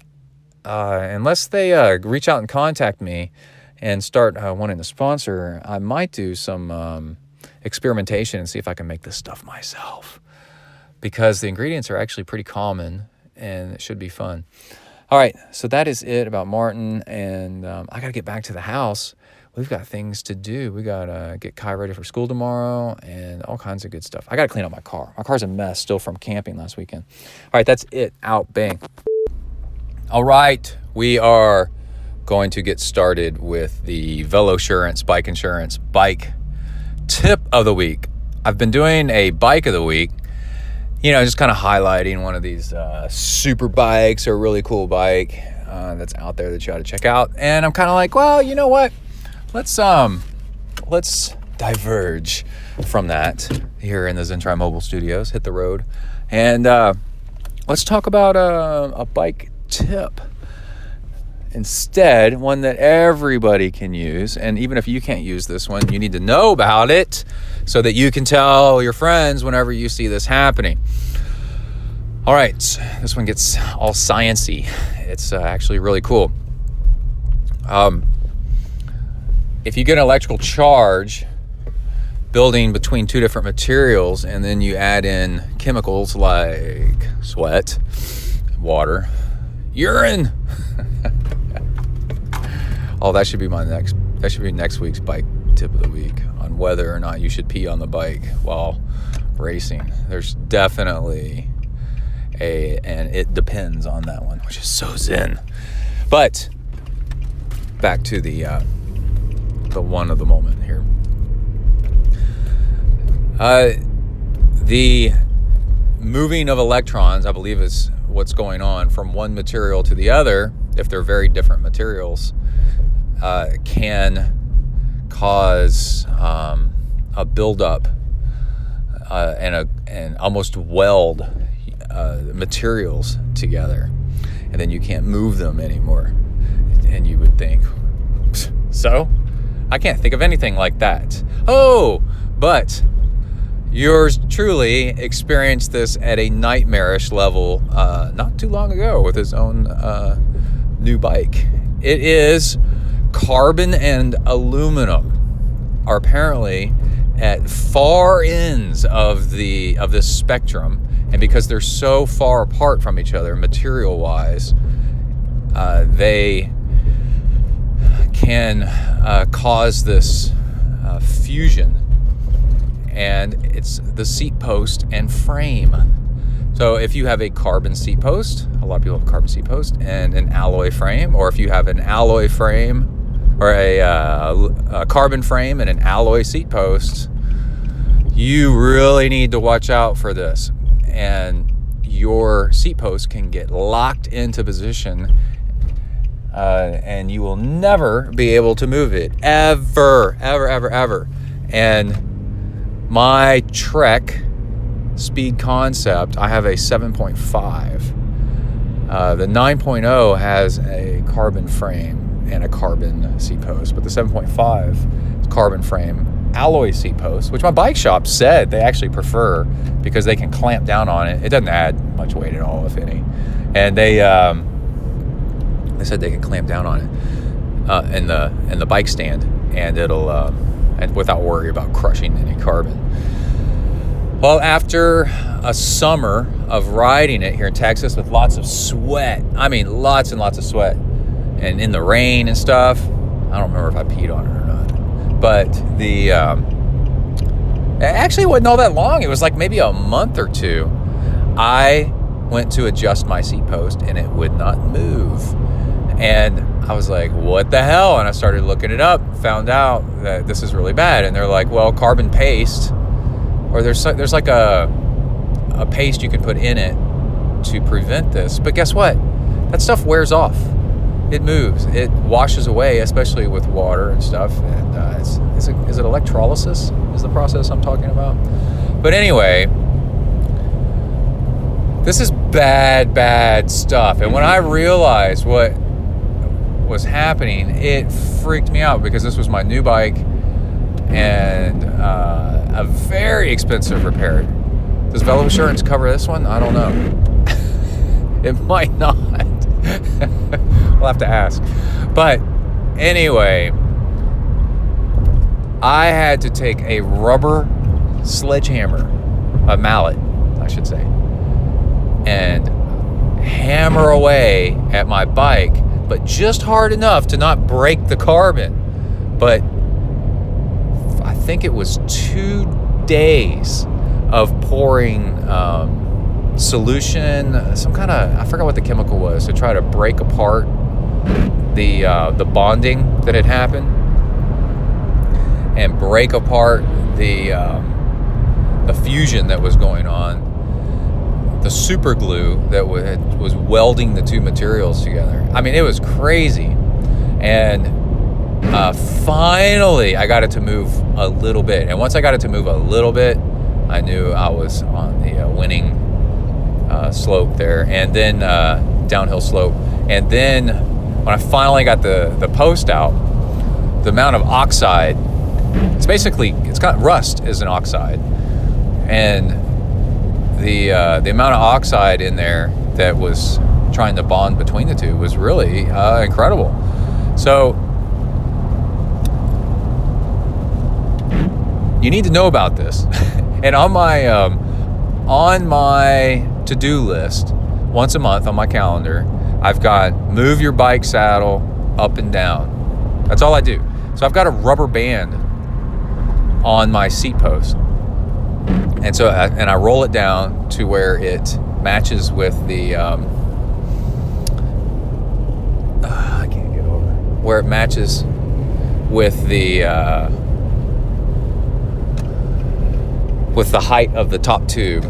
unless they reach out and contact me and start wanting to sponsor, I might do some experimentation and see if I can make this stuff myself, because the ingredients are actually pretty common and it should be fun. All right, so that is it about Martin, and I got to get back to the house. We've got things to do. We got to get Kai ready for school tomorrow and all kinds of good stuff. I got to clean up my car. My car's a mess still from camping last weekend. All right, that's it. Out. Bang. All right, we are going to get started with the Velosurance bike insurance bike tip of the week. I've been doing a bike of the week, just kind of highlighting one of these super bikes or a really cool bike that's out there that you ought to check out. And I'm kind of like, well, you know what? Let's diverge from that here in the ZenTri mobile studios, hit the road, and let's talk about a bike tip. Instead, one that everybody can use. And even if you can't use this one, you need to know about it so that you can tell your friends whenever you see this happening. All right, this one gets all sciencey. It's actually really cool. If you get an electrical charge building between two different materials, and then you add in chemicals like sweat, water, urine. Oh, that should be next week's bike tip of the week on whether or not you should pee on the bike while racing. There's definitely and it depends on that one, which is so zen. But back to the one of the moment here. The moving of electrons, I believe, is what's going on from one material to the other. If they're very different materials, can cause a buildup and almost weld materials together, and then you can't move them anymore. And you would think, so I can't think of anything like that. Oh, but yours truly experienced this at a nightmarish level not too long ago with his own new bike. It is carbon and aluminum are apparently at far ends of this spectrum, and because they're so far apart from each other material-wise, they can cause this fusion. And it's the seat post and frame. So if you have a carbon seat post, a lot of people have a carbon seat post and an alloy frame, or if you have an alloy frame or a carbon frame and an alloy seat post, you really need to watch out for this. And your seat post can get locked into position, and you will never be able to move it ever. And my Trek speed concept, I have a 7.5. The 9.0 has a carbon frame and a carbon seat post, but the 7.5 is carbon frame alloy seat post, which my bike shop said they actually prefer because they can clamp down on it. It doesn't add much weight at all, if any. And they said they can clamp down on it in the bike stand, and it'll and without worry about crushing any carbon. Well, after a summer of riding it here in Texas with lots of sweat, I mean lots and lots of sweat, and in the rain and stuff, I don't remember if I peed on it or not, but it actually wasn't all that long. It was like maybe a month or two. I went to adjust my seat post and it would not move. And I was like, what the hell? And I started looking it up, found out that this is really bad. And they're like, well, carbon paste, or there's like a paste you can put in it to prevent this. But guess what? That stuff wears off. It moves. It washes away, especially with water and stuff. And is it electrolysis is the process I'm talking about? But anyway, this is bad stuff. And when I realized what was happening, it freaked me out, because this was my new bike and a very expensive repair. Does Velo Insurance cover this one? I don't know. It might not. We'll have to ask. But anyway, I had to take a rubber sledgehammer, a mallet, I should say, and hammer away at my bike, but just hard enough to not break the carbon. But I think it was 2 days of pouring solution, some kind of, I forgot what the chemical was, to try to break apart the bonding that had happened, and break apart the fusion that was going on, the super glue that was welding the two materials together. I mean, it was crazy. And finally I got it to move a little bit. And once I got it to move a little bit, I knew I was on the winning slope there, and then downhill slope. And then when I finally got the post out, the amount of oxide, it's got rust as an oxide, and the amount of oxide in there that was trying to bond between the two was really incredible. So you need to know about this. And on my to-do list, once a month on my calendar, I've got move your bike saddle up and down. That's all I do. So I've got a rubber band on my seat post, and so I roll it down to where it matches with the I can't get over where it matches with the height of the top tube,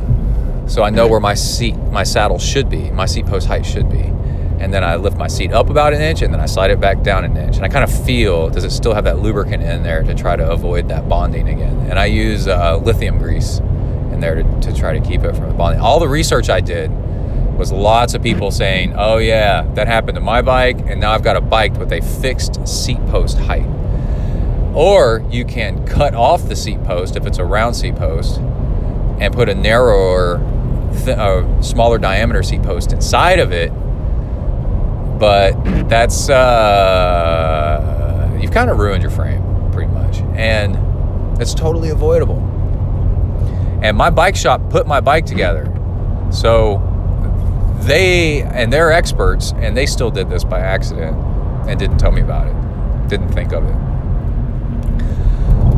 so I know where my saddle should be, my seat post height should be. And then I lift my seat up about an inch, and then I slide it back down an inch. And I kind of feel, does it still have that lubricant in there to try to avoid that bonding again? And I use lithium grease in there to try to keep it from the bonding. All the research I did was lots of people saying, oh yeah, that happened to my bike, and now I've got a bike with a fixed seat post height. Or you can cut off the seat post if it's a round seat post, and put a narrower, smaller diameter seat post inside of it. But that's, you've kind of ruined your frame pretty much. And it's totally avoidable. And my bike shop put my bike together. So they're experts, and they still did this by accident and didn't tell me about it. Didn't think of it.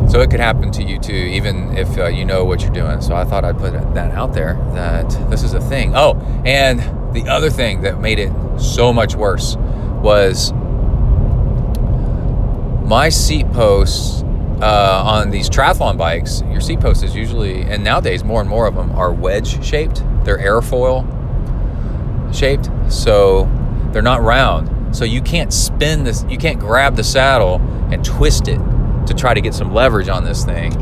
So it could happen to you too, even if you know what you're doing. So I thought I'd put that out there, that this is a thing. Oh, and the other thing that made it so much worse was my seat posts on these triathlon bikes. Your seat post is usually, and nowadays more and more of them are wedge shaped. They're airfoil shaped, so they're not round. So you can't spin this, you can't grab the saddle and twist it to try to get some leverage on this thing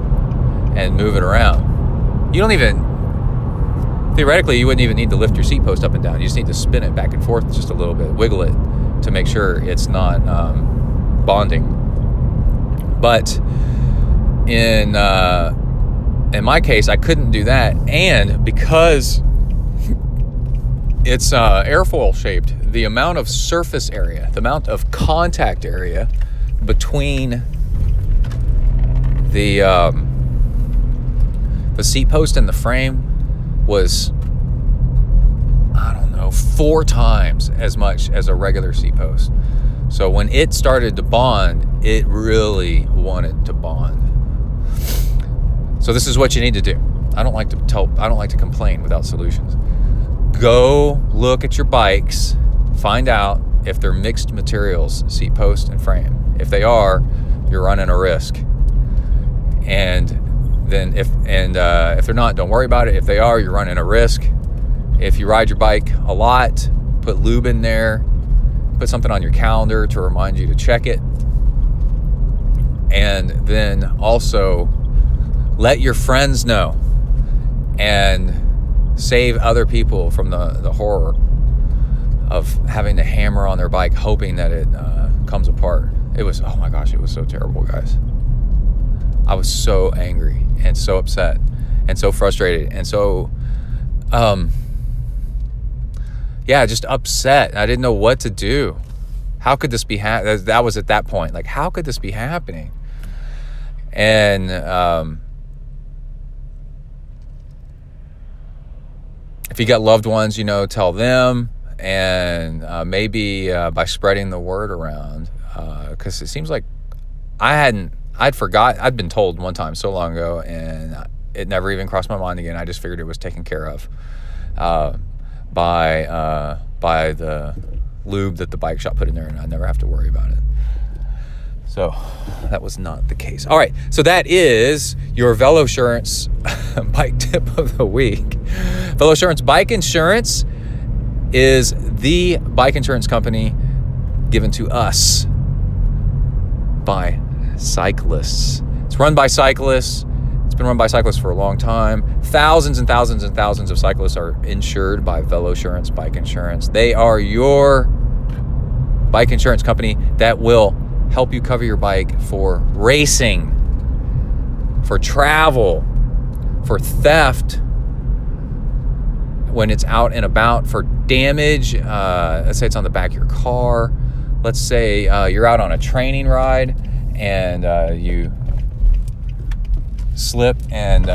and move it around. You don't even, theoretically, you wouldn't even need to lift your seat post up and down. You just need to spin it back and forth just a little bit, wiggle it to make sure it's not bonding. But in my case, I couldn't do that, and because it's airfoil shaped, the amount of surface area, the amount of contact area between the seat post and the frame was, I don't know, 4 times as much as a regular seat post. So when it started to bond, it really wanted to bond. So this is what you need to do. I don't like to complain without solutions. Go look at your bikes, find out if they're mixed materials, seat post and frame. If they are, you're running a risk. And then if they're not, don't worry about it. If they are, you're running a risk. If you ride your bike a lot, put lube in there, put something on your calendar to remind you to check it. And then also let your friends know and save other people from the horror of having to hammer on their bike hoping that it comes apart. It was, oh my gosh, it was so terrible, guys. I was so angry and so upset and so frustrated and so just upset. I didn't know what to do. How could this be that was at that point, like, how could this be happening? And if you got loved ones, tell them, and maybe by spreading the word around, because it seems like I'd been told one time so long ago, and it never even crossed my mind again. I just figured it was taken care of by the lube that the bike shop put in there, and I never have to worry about it. So that was not the case. All right, so that is your Velosurance bike tip of the week. Velosurance Bike Insurance is the bike insurance company given to us by cyclists. It's run by cyclists. It's been run by cyclists for a long time. Thousands and thousands and thousands of cyclists are insured by Velosurance Bike Insurance. They are your bike insurance company that will help you cover your bike for racing, for travel, for theft when it's out and about, for damage. Let's say it's on the back of your car. Let's say you're out on a training ride and you slip and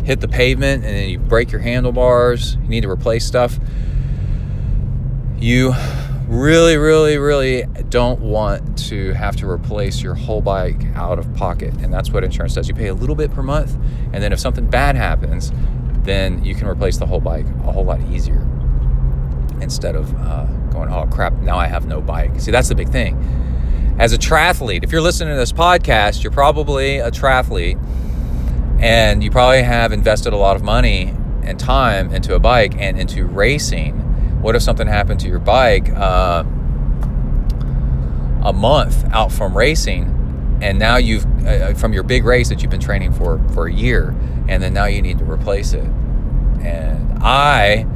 hit the pavement, and then you break your handlebars. You need to replace stuff. You really, really, really don't want to have to replace your whole bike out of pocket, and that's what insurance does. You pay a little bit per month, and then if something bad happens, then you can replace the whole bike a whole lot easier instead of going, oh crap, now I have no bike. See, that's the big thing. As a triathlete, if you're listening to this podcast, you're probably a triathlete, and you probably have invested a lot of money and time into a bike and into racing. What if something happened to your bike a month out from racing, and now you've from your big race that you've been training for a year, and then now you need to replace it? And I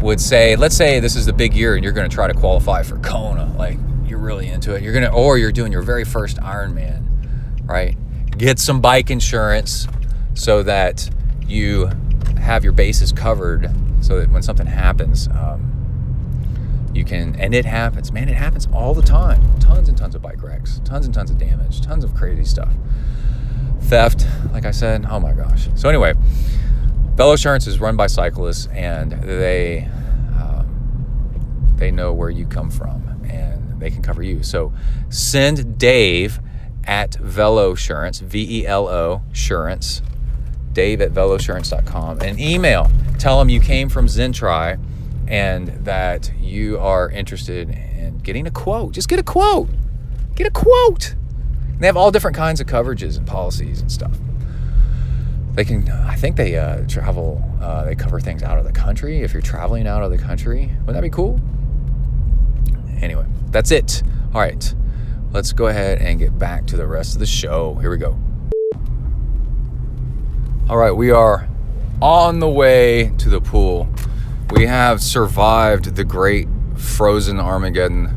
would say, let's say this is the big year and you're going to try to qualify for Kona, like you're really into it. Or you're doing your very first Ironman, right? Get some bike insurance so that you have your bases covered, so that when something happens, you can, and it happens, man, it happens all the time. Tons and tons of bike wrecks, tons and tons of damage, tons of crazy stuff. Theft, like I said, oh my gosh. So anyway, Velo Assurance is run by cyclists, and they know where you come from, and they can cover you. So send Dave at Velo Assurance, VELO Assurance, Dave at veloassurance.com, an email. Tell them you came from ZenTri and that you are interested in getting a quote. Just get a quote. Get a quote. And they have all different kinds of coverages and policies and stuff. They can, I think they travel, they cover things out of the country. If you're traveling out of the country, wouldn't that be cool? Anyway, that's it. All right, let's go ahead and get back to the rest of the show. Here we go. All right, we are on the way to the pool. We have survived the great frozen Armageddon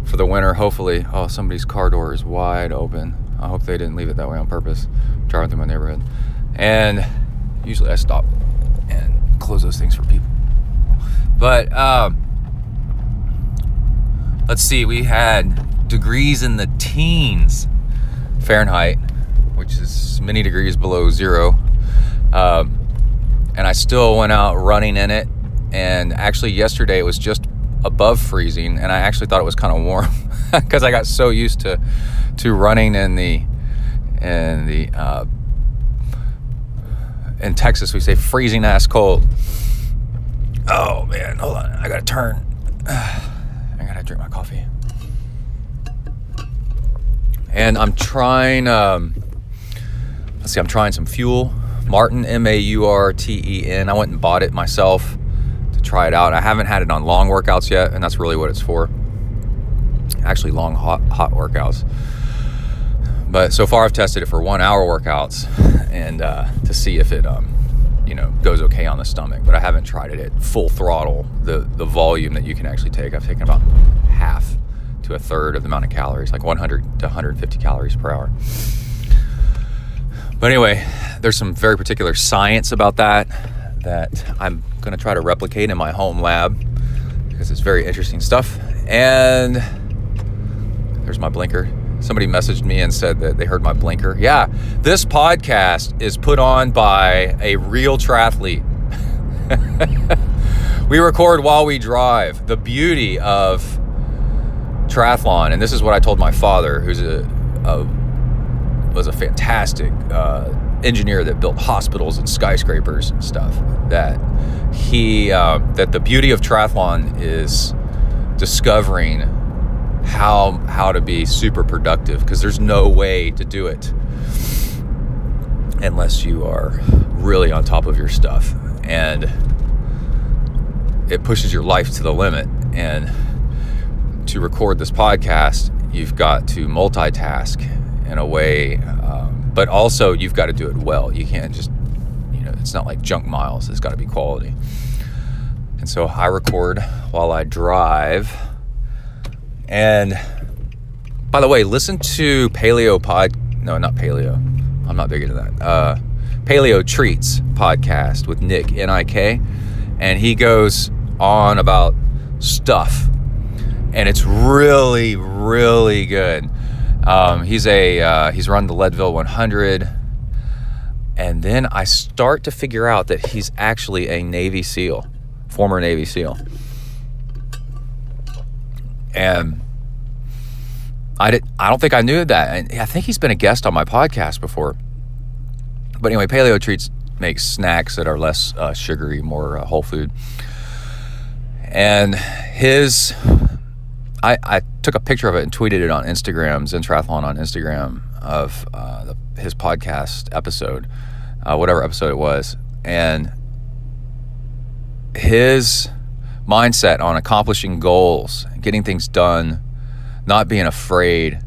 for the winter, hopefully. Oh, somebody's car door is wide open. I hope they didn't leave it that way on purpose. I'm driving through my neighborhood. And usually I stop and close those things for people. But let's see, we had degrees in the teens Fahrenheit, which is many degrees below zero. And I still went out running in it. And actually yesterday it was just above freezing, and I actually thought it was kind of warm because I got so used to running in Texas we say freezing ass cold. Oh man, hold on, I gotta turn. I gotta drink my coffee. And I'm trying I'm trying some fuel. Martin, Maurten. I went and bought it myself to try it out. I haven't had it on long workouts yet, and that's really what it's for. Actually, long, hot workouts. But so far, I've tested it for 1 hour workouts, and to see if it, goes okay on the stomach. But I haven't tried it at full throttle, the volume that you can actually take. I've taken about half to a third of the amount of calories, like 100 to 150 calories per hour. But anyway, there's some very particular science about that I'm going to try to replicate in my home lab because it's very interesting stuff. And there's my blinker. Somebody messaged me and said that they heard my blinker. Yeah, this podcast is put on by a real triathlete. We record while we drive. The beauty of triathlon, and this is what I told my father, who's was a fantastic engineer that built hospitals and skyscrapers and stuff, that the beauty of triathlon is discovering how to be super productive, because there's no way to do it unless you are really on top of your stuff, and it pushes your life to the limit. And to record this podcast, you've got to multitask in a way, but also you've got to do it well. You can't just, it's not like junk miles. It's got to be quality. And so I record while I drive. And by the way, listen to not Paleo. I'm not big into that. Paleo Treats podcast with Nick, N-I-K. And he goes on about stuff. And it's really, really good. He's run the Leadville 100, and then I start to figure out that he's actually a Navy SEAL, former Navy SEAL, and I don't think I knew that, and I think he's been a guest on my podcast before. But anyway, Paleo Treats makes snacks that are less sugary, more whole food, and I took a picture of it and tweeted it on Instagram, ZenTriathlon on Instagram, of his podcast episode, whatever episode it was. And his mindset on accomplishing goals, getting things done, not being afraid,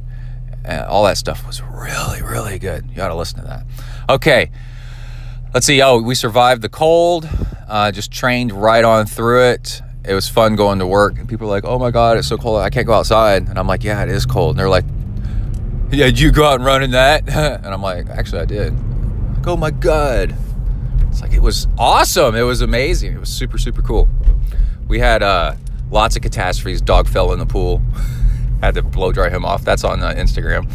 all that stuff was really, really good. You ought to listen to that. Okay, let's see. Oh, we survived the cold, just trained right on through it. It was fun going to work, and people are like, oh my God, it's so cold, I can't go outside. And I'm like, yeah, it is cold. And they're like, yeah, did you go out and run in that? And I'm like, actually, I did. Like, oh my God. It's like, it was awesome. It was amazing. It was super, super cool. We had lots of catastrophes. Dog fell in the pool. Had to blow dry him off. That's on Instagram.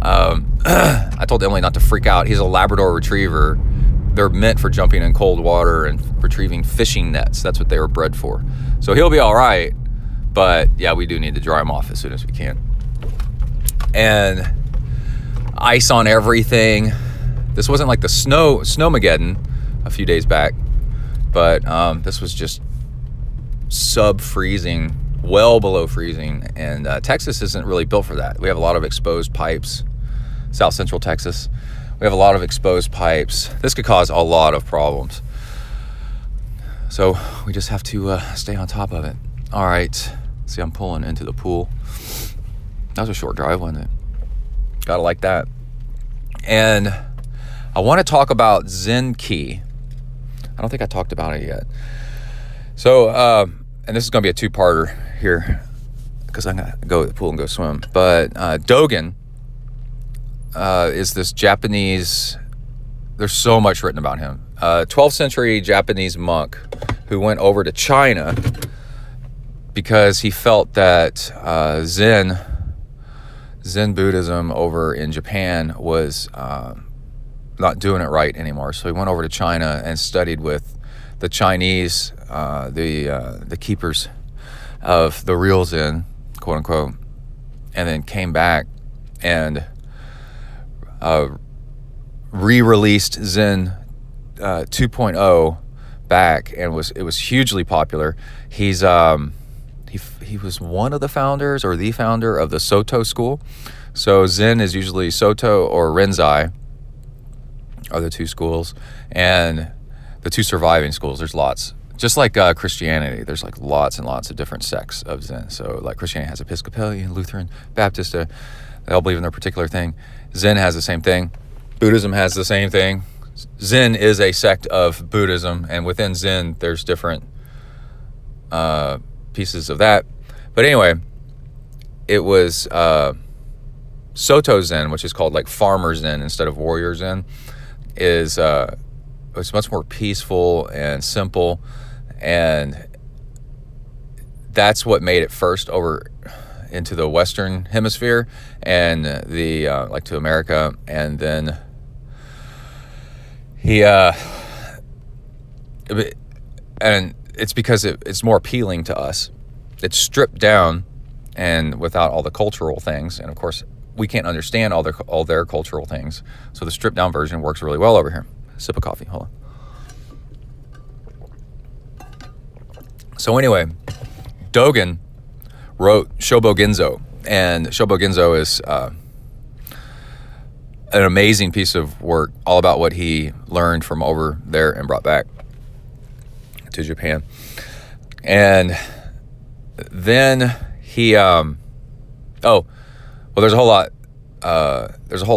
I told Emily not to freak out. He's a Labrador Retriever. They're meant for jumping in cold water and retrieving fishing nets. That's what they were bred for. So he'll be all right. But yeah, we do need to dry him off as soon as we can. And ice on everything. This wasn't like the snowmageddon a few days back, but this was just sub-freezing, well below freezing. And Texas isn't really built for that. We have a lot of exposed pipes. South Central Texas. We have a lot of exposed pipes. This could cause a lot of problems. So we just have to stay on top of it. All right. See, I'm pulling into the pool. That was a short drive, wasn't it? Gotta like that. And I want to talk about Zenki. I don't think I talked about it yet. So, and this is going to be a two-parter here because I'm going to go to the pool and go swim. But Dogen is this Japanese, there's so much written about him. 12th century Japanese monk who went over to China because he felt that Zen Buddhism over in Japan was not doing it right anymore. So he went over to China and studied with the Chinese, the keepers of the real Zen, quote unquote, and then came back and re-released Zen 2.0 back, and it was hugely popular. He's he was one of the founders or the founder of the Soto school. So Zen is usually Soto or Rinzai are the two schools, and the two surviving schools. There's lots, just like Christianity. There's like lots and lots of different sects of Zen. So like Christianity has Episcopalian, Lutheran, Baptist. They all believe in their particular thing. Zen has the same thing. Buddhism has the same thing. Zen is a sect of Buddhism, and within Zen, there's different pieces of that. But anyway, it was Soto Zen, which is called like Farmer Zen instead of Warrior Zen, is it's much more peaceful and simple, and that's what made it first over into the Western Hemisphere and the like to America, and then he and it's because it's more appealing to us. It's stripped down and without all the cultural things, and of course we can't understand all their cultural things. So the stripped down version works really well over here. Sip of coffee, hold on. So anyway, Dogen wrote Shobogenzo, and Shobogenzo is an amazing piece of work, all about what he learned from over there and brought back to Japan. And then he there's a whole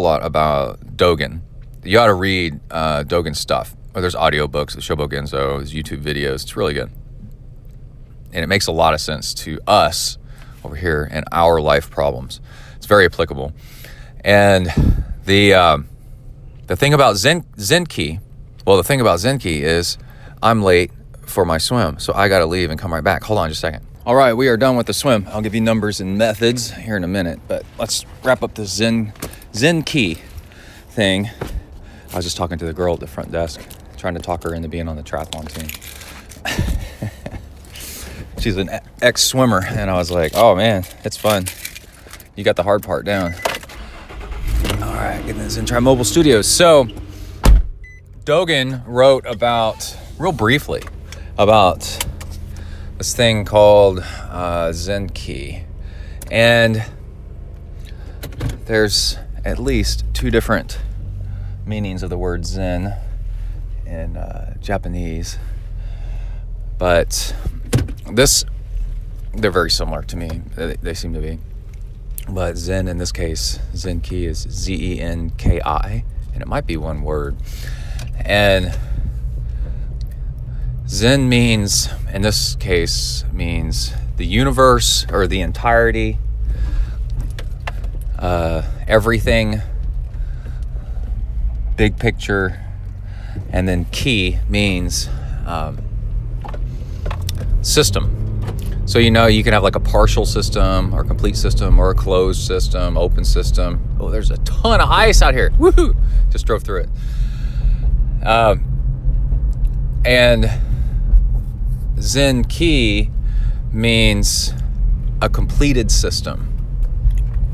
lot about Dogen. You ought to read Dogen's stuff. Or there's audiobooks, Shobogenzo, there's YouTube videos. It's really good. And it makes a lot of sense to us over here and our life problems. It's very applicable. And the thing about Zenki, the thing about Zenki is I'm late for my swim, so I got to leave and come right back. Hold on just a second. All right, we are done with the swim. I'll give you numbers and methods here in a minute, but let's wrap up the Zenki thing. I was just talking to the girl at the front desk, trying to talk her into being on the triathlon team. She's an ex-swimmer, and I was like, oh man, it's fun. You got the hard part down. All right, getting the ZenTri Mobile Studios. So, Dogen wrote real briefly, about this thing called Zenki. And there's at least two different meanings of the word Zen in Japanese. But they're very similar to me. They seem to be. But Zen in this case, Zenki is Zenki, and it might be one word. And Zen means, in this case, means the universe or the entirety. everything, big picture, and then ki means system. So you can have like a partial system or complete system or a closed system, open system. Oh, there's a ton of ice out here. Woohoo! Just drove through it. And Zenki means a completed system.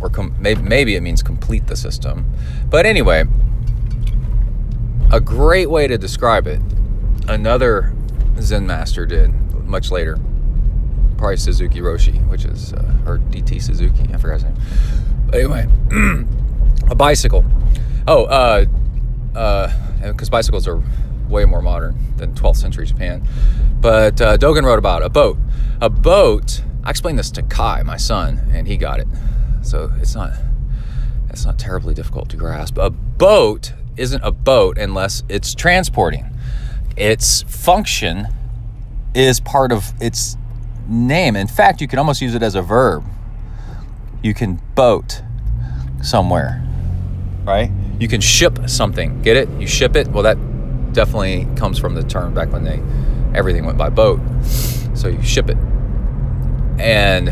Or maybe it means complete the system. But anyway, a great way to describe it, another Zen master did much later. Probably Suzuki Roshi, which is, or DT Suzuki, I forgot his name. But anyway, a bicycle. Because bicycles are way more modern than 12th century Japan. But Dogen wrote about a boat. A boat, I explained this to Kai, my son, and he got it. So it's not terribly difficult to grasp. A boat isn't a boat unless it's transporting. Its function is part of its name. In fact, you can almost use it as a verb. You can boat somewhere, right? You can ship something. Get it? You ship it. Well, that definitely comes from the term back when everything went by boat. So you ship it. And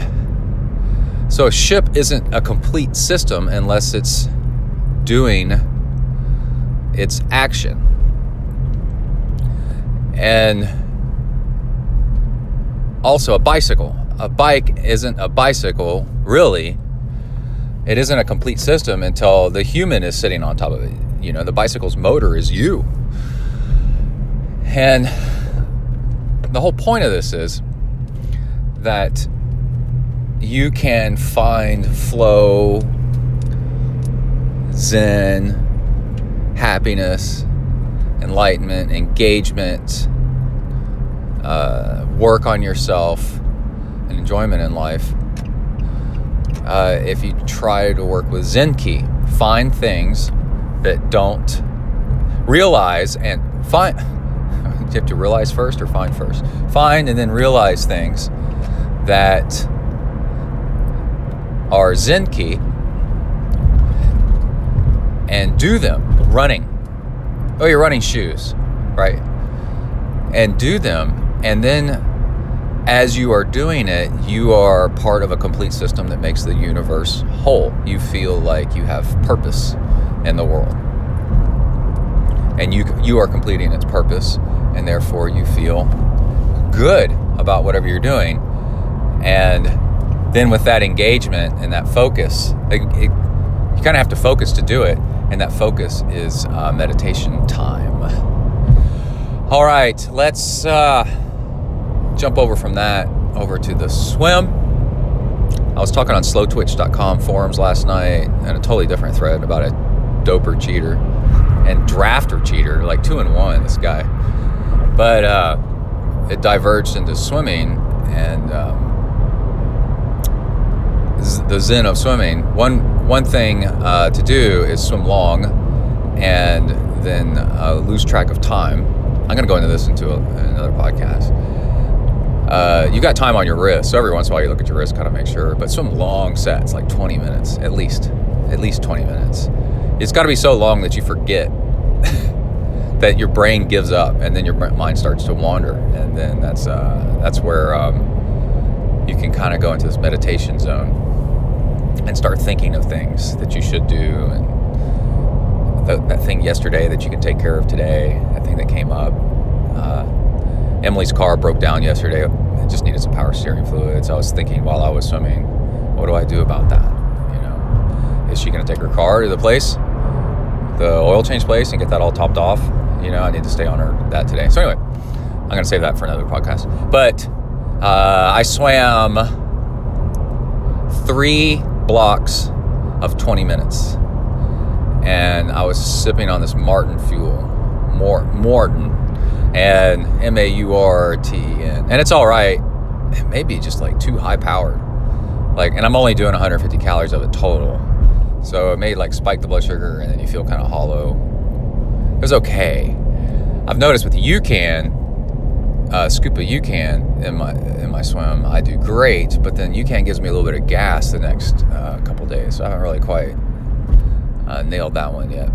so a ship isn't a complete system unless it's doing its action. And also a bicycle. A bike isn't a bicycle, really. It isn't a complete system until the human is sitting on top of it. The bicycle's motor is you. And the whole point of this is that you can find flow, zen, happiness, enlightenment, engagement, work on yourself, and enjoyment in life. If you try to work with Zenki, find things that don't realize and find. You have to realize first or find first? Find and then realize things that are Zenki and do them. Running. Oh, you're running shoes, right? And do them, and then as you are doing it, you are part of a complete system that makes the universe whole. You feel like you have purpose in the world. And you are completing its purpose, and therefore you feel good about whatever you're doing. And then with that engagement and that focus, you kind of have to focus to do it, and that focus is meditation time. All right, let's jump over from that over to the swim. I was talking on slowtwitch.com forums last night and a totally different thread about a doper cheater and drafter cheater, like 2-in-1, this guy. But it diverged into swimming and the zen of swimming. One thing to do is swim long and then lose track of time. I'm going to go into this into another podcast. You got time on your wrist, so every once in a while you look at your wrist, kind of make sure. But swim long sets, like 20 minutes, at least 20 minutes. It's got to be so long that you forget that your brain gives up, and then your mind starts to wander, and then that's where you can kind of go into this meditation zone and start thinking of things that you should do, and that thing yesterday that you can take care of today, that thing that came up. Emily's car broke down yesterday. It just needed some power steering fluids. I was thinking while I was swimming, what do I do about that? Is she going to take her car to the place, the oil change place, and get that all topped off? I need to stay on that today. So anyway, I'm going to save that for another podcast. But I swam 3 blocks of 20 minutes, and I was sipping on this Martin fuel, Morton, and MAURTN, and it's all right. It may be just like too high powered, and I'm only doing 150 calories of it total, so it may spike the blood sugar, and then you feel kind of hollow. It was okay. I've noticed with the UCAN, scoop of UCAN in my swim, I do great, but then UCAN gives me a little bit of gas the next couple days, so I haven't really quite nailed that one yet.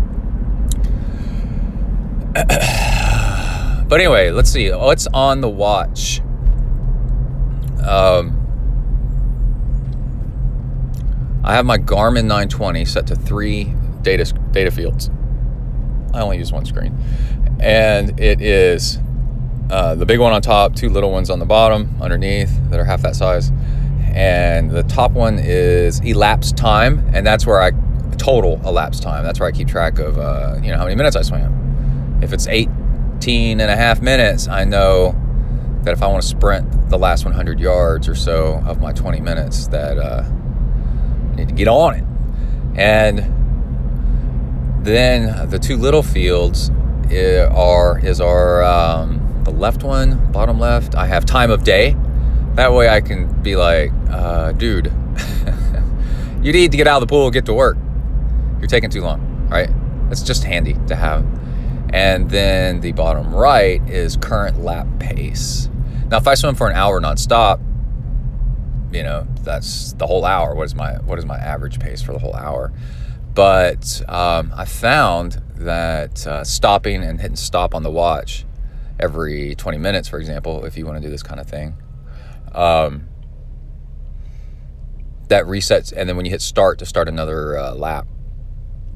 But anyway, let's see. What's on the watch? I have my Garmin 920 set to 3 data fields. I only use one screen. And it is the big one on top, 2 little ones on the bottom, underneath, that are half that size. And the top one is elapsed time, and that's where total elapsed time. That's where I keep track of, how many minutes I swam. If it's 18 and a half minutes, I know that if I want to sprint the last 100 yards or so of my 20 minutes, that I need to get on it. And then the 2 little fields is our the left one, bottom left. I have time of day. That way I can be like, dude, you need to get out of the pool and get to work. You're taking too long, right? It's just handy to have. And then the bottom right is current lap pace. Now, if I swim for an hour nonstop, that's the whole hour. What is my average pace for the whole hour? But I found that stopping and hitting stop on the watch every 20 minutes, for example, if you want to do this kind of thing, that resets. And then when you hit start to start another lap,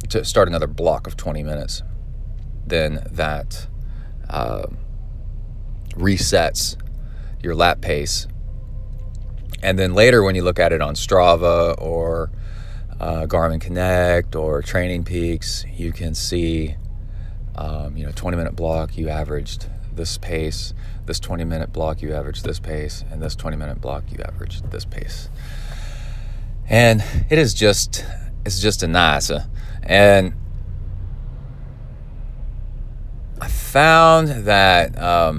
to start another block of 20 minutes, then that resets your lap pace. And then later when you look at it on Strava or Garmin Connect or Training Peaks, you can see 20-minute block you averaged this pace, this 20-minute block you averaged this pace, and this 20-minute block you averaged this pace. And it's just a nice. And I found that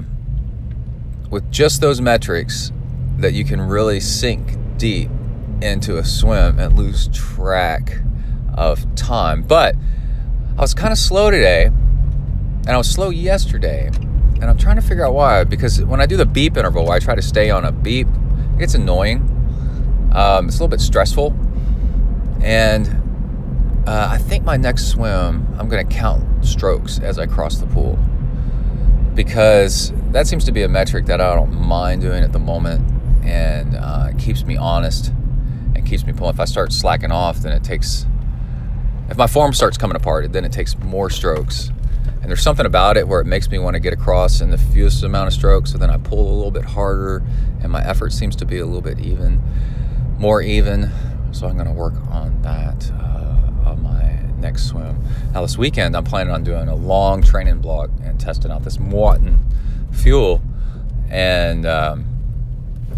with just those metrics, that you can really sink deep into a swim and lose track of time. But I was kind of slow today, and I was slow yesterday, and I'm trying to figure out why. Because when I do the beep interval, where I try to stay on a beep, it gets annoying. It's a little bit stressful. And I think my next swim, I'm going to count strokes as I cross the pool, because that seems to be a metric that I don't mind doing at the moment, and it keeps me honest and keeps me pulling. If I start slacking off, then if my form starts coming apart, then it takes more strokes. And there's something about it where it makes me want to get across in the fewest amount of strokes, so then I pull a little bit harder, and my effort seems to be a little bit more even. So I'm going to work on that on my next swim. Now this weekend, I'm planning on doing a long training block and testing out this Moreton fuel, and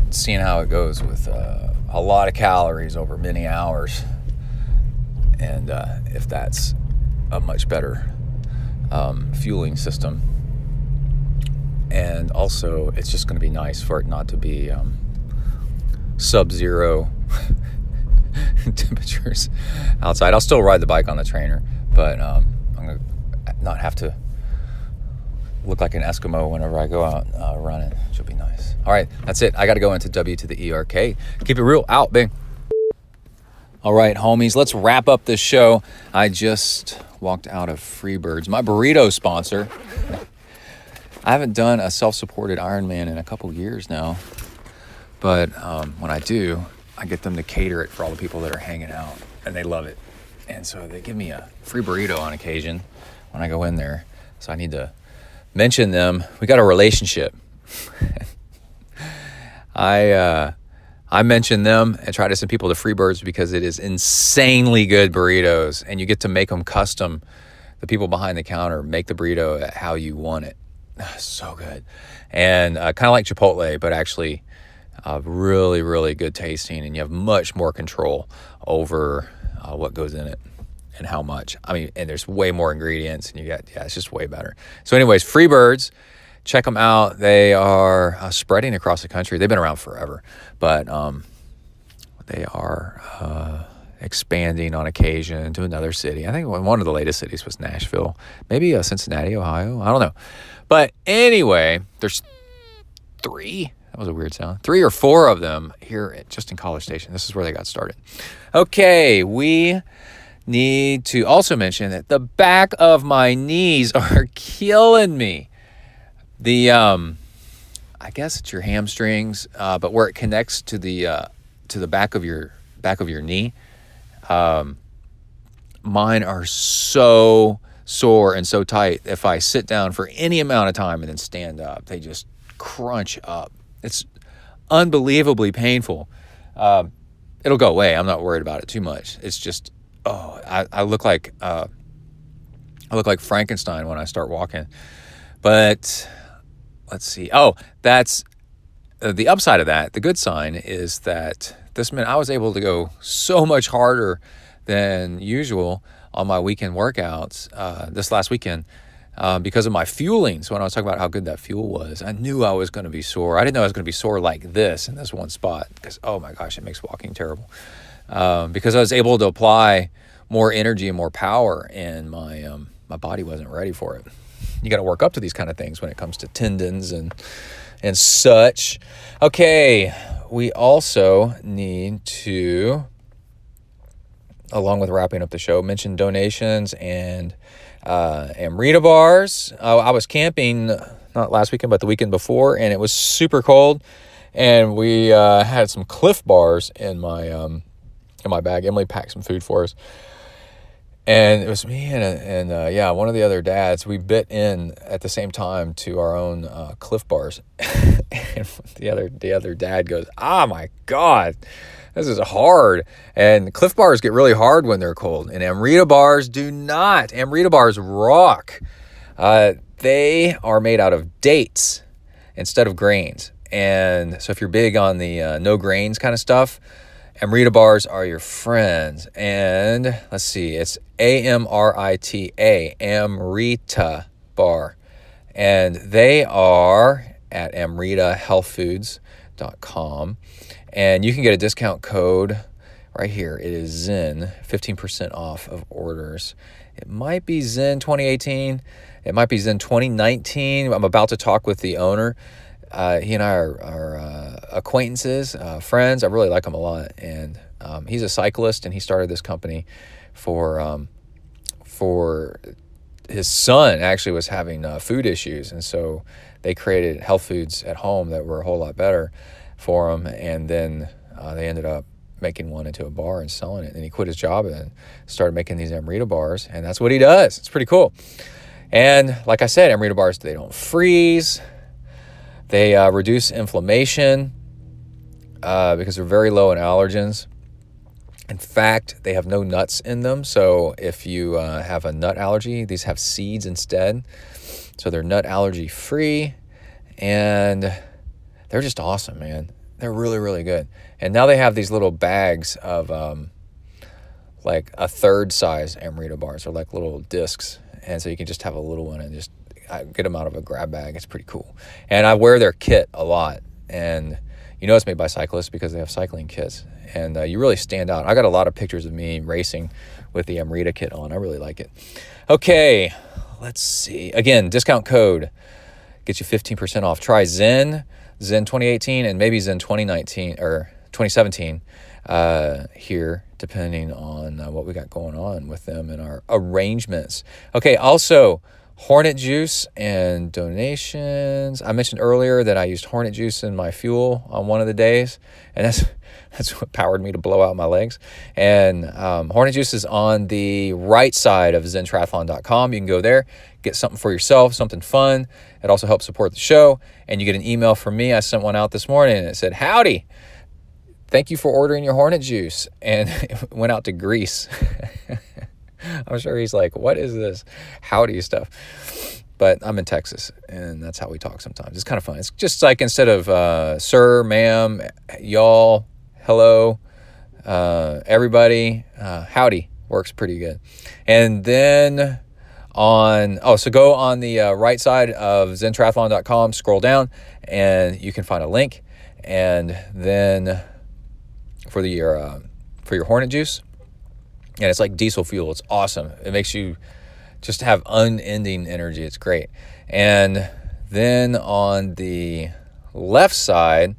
seeing how it goes with a lot of calories over many hours, and if that's a much better fueling system. And also, it's just going to be nice for it not to be sub-zero temperatures outside. I'll still ride the bike on the trainer, but I'm going to not have to look like an Eskimo whenever I go out running, which will be nice. All right, that's it. I got to go into W to the ERK. Keep it real. Out, bing. All right, homies, let's wrap up this show. I just walked out of Freebirds, my burrito sponsor. I haven't done a self-supported Ironman in a couple years now, but when I do, I get them to cater it for all the people that are hanging out, and they love it. And so they give me a free burrito on occasion when I go in there. So I need to mention them. We got a relationship. I mention them and try to send people to Freebirds because it is insanely good burritos, and you get to make them custom. The people behind the counter make the burrito how you want it. So good. And kind of like Chipotle, but actually really, really good tasting, and you have much more control over what goes in it and how much. I mean, and there's way more ingredients, and it's just way better. So anyways, Freebirds, check them out. They are spreading across the country. They've been around forever, but they are expanding on occasion to another city. I think one of the latest cities was Nashville, maybe Cincinnati, Ohio. I don't know. But anyway, there's 3. That was a weird sound. 3 or 4 of them here just in College Station. This is where they got started. Okay, we need to also mention that the back of my knees are killing me. I guess it's your hamstrings, but where it connects to the back of your knee, mine are so sore and so tight. If I sit down for any amount of time and then stand up, they just crunch up. It's unbelievably painful. It'll go away. I'm not worried about it too much. It's just, I look like Frankenstein when I start walking. But let's see. Oh, that's the upside of that. The good sign is that this minute I was able to go so much harder than usual on my weekend workouts this last weekend because of my fueling. So when I was talking about how good that fuel was, I knew I was going to be sore. I didn't know I was going to be sore like this in this one spot because, oh my gosh, it makes walking terrible. Because I was able to apply more energy and more power, and my body wasn't ready for it. You got to work up to these kind of things when it comes to tendons and such. Okay, we also need to, along with wrapping up the show, mention donations and Amrita bars. I was camping, not last weekend, but the weekend before, and it was super cold, and we had some Cliff bars in my bag. Emily packed some food for us. And it was me and one of the other dads. We bit in at the same time to our own Cliff bars. And the other dad goes, "Oh my God, this is hard." And Cliff bars get really hard when they're cold. And Amrita bars do not. Amrita bars rock. They are made out of dates instead of grains. And so if you're big on the no grains kind of stuff, Amrita bars are your friends. And let's see, it's Amrita, Amrita bar. And they are at amritahealthfoods.com. And you can get a discount code right here. It is Zen, 15% off of orders. It might be Zen 2018. It might be Zen 2019. I'm about to talk with the owner. He and I are acquaintances, friends. I really like him a lot. And he's a cyclist, and he started this company for his son actually was having food issues. And so they created health foods at home that were a whole lot better for him. And then they ended up making one into a bar and selling it. And he quit his job and started making these Amrita bars. And that's what he does. It's pretty cool. And like I said, Amrita bars, they don't freeze. They reduce inflammation because they're very low in allergens. In fact, they have no nuts in them. So if you have a nut allergy, these have seeds instead. So they're nut allergy free. And they're just awesome, man. They're really, really good. And now they have these little bags of like a third size Amrita bars. They're like little discs. And so you can just have a little one and just get them out of a grab bag. It's pretty cool. And I wear their kit a lot. And you know it's made by cyclists because they have cycling kits. And you really stand out. I got a lot of pictures of me racing with the Amrita kit on. I really like it. Okay, let's see. Again, discount code gets you 15% off. Try Zen 2018, and maybe Zen 2019 or 2017 here, depending on what we got going on with them and our arrangements. Okay, also Hornet juice and donations. I mentioned earlier that I used Hornet juice in my fuel on one of the days, and that's what powered me to blow out my legs. And Hornet juice is on the right side of ZenTriathlon.com. You can go there, get something for yourself, something fun. It also helps support the show. And you get an email from me. I sent one out this morning, and it said, "Howdy, thank you for ordering your Hornet juice." And it went out to Greece. I'm sure he's like, "What is this howdy stuff?" But I'm in Texas, and that's how we talk sometimes. It's kind of fun. It's just like instead of sir, ma'am, y'all, hello, everybody, howdy works pretty good. And then so go on the right side of ZenTriathlon.com, scroll down, and you can find a link. And then for your Hornet juice, and it's like diesel fuel. It's awesome. It makes you just have unending energy. It's great. And then on the left side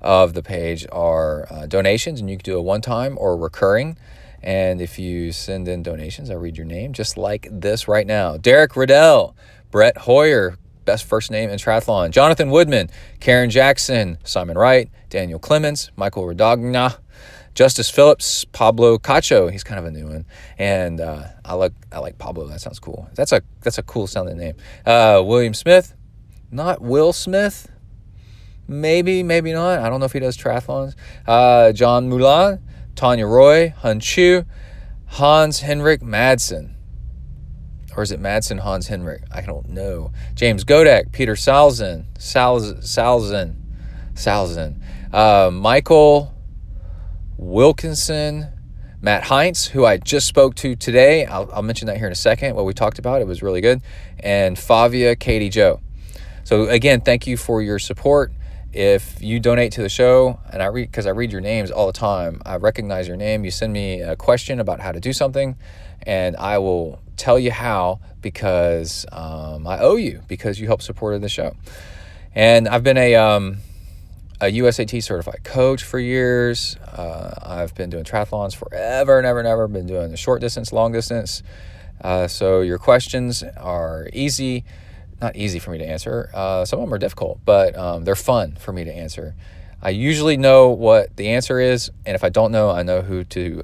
of the page are donations, and you can do a one-time or recurring. And if you send in donations, I'll read your name just like this right now. Derek Riddell, Brett Hoyer, best first name in triathlon, Jonathan Woodman, Karen Jackson, Simon Wright, Daniel Clemens, Michael Rodagna, Justice Phillips, Pablo Cacho. He's kind of a new one. And I like Pablo. That sounds cool. That's a cool sounding name. William Smith, not Will Smith. Maybe not. I don't know if he does triathlons. John Mulan, Tanya Roy, Hun Chu, Hans Henrik Madsen. Or is it Madsen Hans Henrik? I don't know. James Godek, Peter Salzen, Michael Wilkinson, Matt Heinz, who I just spoke to today. I'll mention that here in a second, what we talked about. It was really good. And Favia Katie Joe. So again, thank you for your support. If you donate to the show, and because I read your names all the time, I recognize your name. You send me a question about how to do something, and I will tell you how, because I owe you, because you help support the show. And I've been a USAT certified coach for years. I've been doing triathlons forever and ever. Been doing the short distance, long distance. So your questions are easy. Not easy for me to answer. Some of them are difficult, but they're fun for me to answer. I usually know what the answer is, and if I don't know, I know who to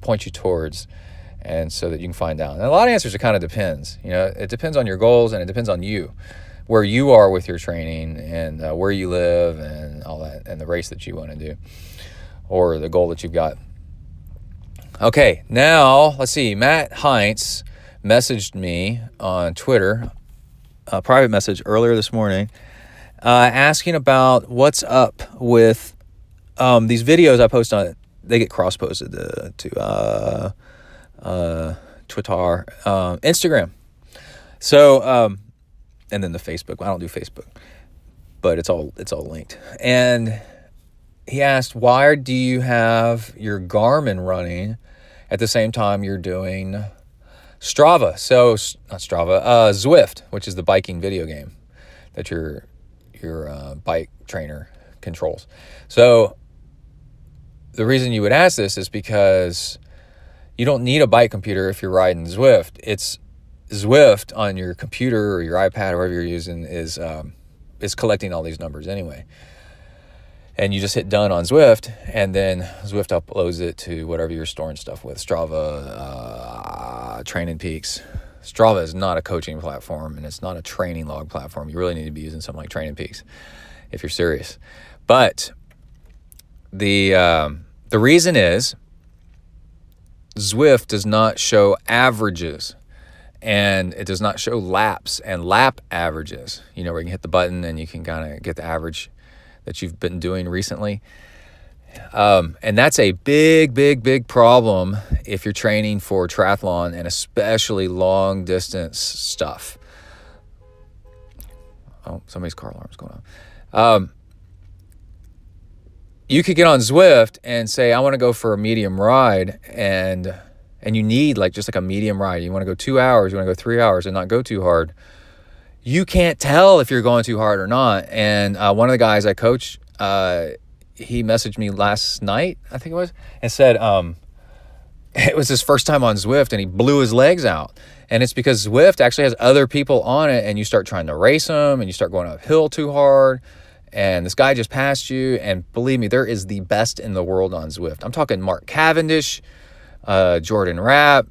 point you towards, and so that you can find out. And a lot of answers, it kind of depends. It depends on your goals, and it depends on you, where you are with your training, and where you live, and all that, and the race that you want to do, or the goal that you've got. Okay, now let's see. Matt Heinz messaged me on Twitter, a private message earlier this morning, asking about what's up with these videos I post on. They get cross-posted to Twitter, Instagram. So, and then the Facebook. I don't do Facebook, but it's all linked. And he asked, why do you have your Garmin running at the same time you're doing Strava? So, not Strava, Zwift, which is the biking video game that your bike trainer controls. So the reason you would ask this is because you don't need a bike computer if you're riding Zwift. It's Zwift on your computer or your iPad, or whatever you're using, is collecting all these numbers anyway. And you just hit done on Zwift, and then Zwift uploads it to whatever you're storing stuff with. Strava, Training Peaks. Strava is not a coaching platform, and it's not a training log platform. You really need to be using something like Training Peaks if you're serious. But the reason is Zwift does not show averages, and it does not show laps and lap averages. Where you can hit the button and you can kind of get the average that you've been doing recently. And that's a big problem if you're training for triathlon, and especially long distance stuff. Oh, somebody's car alarm's going on. You could get on Zwift and say, I want to go for a medium ride, and you need just a medium ride. You want to go 2 hours, you want to go 3 hours and not go too hard. You can't tell if you're going too hard or not. And one of the guys I coach, he messaged me last night, I think it was, and said it was his first time on Zwift, and he blew his legs out. And it's because Zwift actually has other people on it, and you start trying to race them, and you start going uphill too hard, and this guy just passed you. And believe me, there is the best in the world on Zwift. I'm talking Mark Cavendish, Jordan Rapp,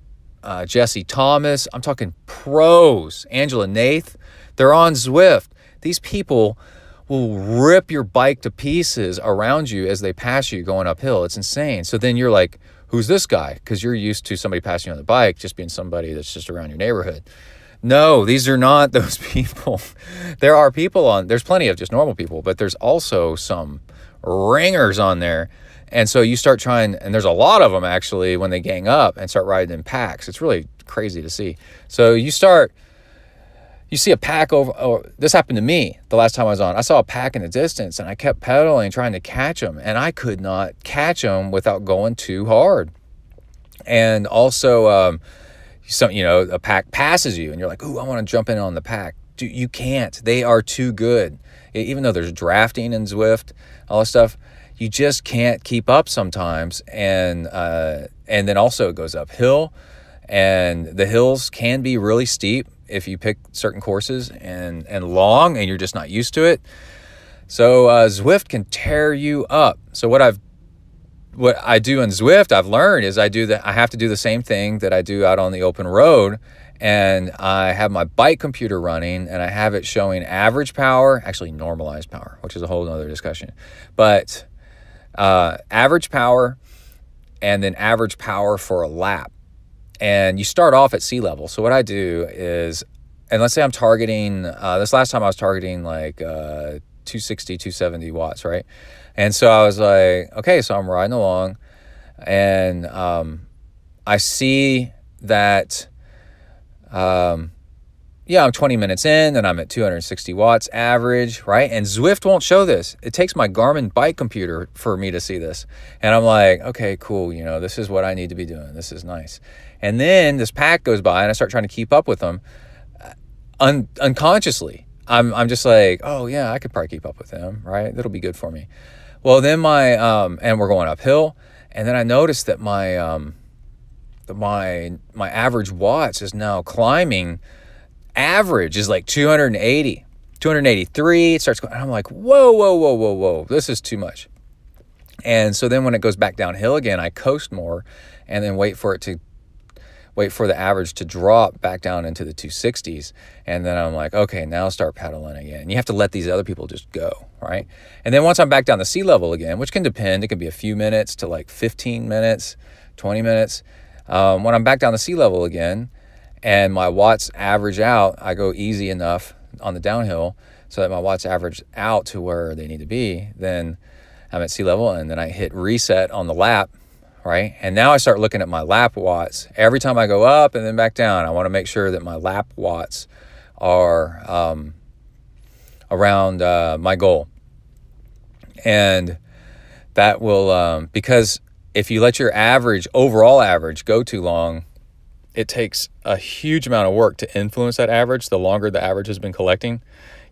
Jesse Thomas. I'm talking pros, Angela Nath. They're on Zwift. These people will rip your bike to pieces around you as they pass you going uphill. It's insane. So then you're like, who's this guy? Because you're used to somebody passing you on the bike just being somebody that's just around your neighborhood. No, these are not those people. There are there's plenty of just normal people, but there's also some ringers on there. And so you start trying, and there's a lot of them actually when they gang up and start riding in packs. It's really crazy to see. So you see a pack this happened to me the last time I was on. I saw a pack in the distance, and I kept pedaling, trying to catch them, and I could not catch them without going too hard. And also, a pack passes you, and you're like, ooh, I want to jump in on the pack. You can't. They are too good. Even though there's drafting in Zwift, all this stuff, you just can't keep up sometimes. And then also it goes uphill, and the hills can be really steep if you pick certain courses, and long, and you're just not used to it. So Zwift can tear you up. So what I do in Zwift, I've learned, is I have to do the same thing that I do out on the open road. And I have my bike computer running, and I have it showing average power, actually normalized power, which is a whole other discussion. But average power, and then average power for a lap. And you start off at sea level. So what I do is, and let's say I'm targeting, this last time I was targeting like 260, 270 watts, right? And so I was like, okay, so I'm riding along, and I see that, I'm 20 minutes in, and I'm at 260 watts average, right? And Zwift won't show this. It takes my Garmin bike computer for me to see this. And I'm like, okay, cool. This is what I need to be doing. This is nice. And then this pack goes by, and I start trying to keep up with them unconsciously. I'm just like, oh yeah, I could probably keep up with them, right? That'll be good for me. Well, then and we're going uphill, and then I noticed that my average watts is now climbing. Average is like 280, 283. It starts going, and I'm like, whoa, this is too much. And so then when it goes back downhill again, I coast more, and then wait for the average to drop back down into the 260s. And then I'm like, okay, now start pedaling again. And you have to let these other people just go, right? And then once I'm back down to sea level again, which can depend, it could be a few minutes to like 15 minutes, 20 minutes. When I'm back down to sea level again, and my watts average out, I go easy enough on the downhill so that my watts average out to where they need to be. Then I'm at sea level, and then I hit reset on the lap, right? And now I start looking at my lap watts. Every time I go up and then back down, I want to make sure that my lap watts are around my goal. And that will, because if you let your overall average go too long, it takes a huge amount of work to influence that average. The longer the average has been collecting,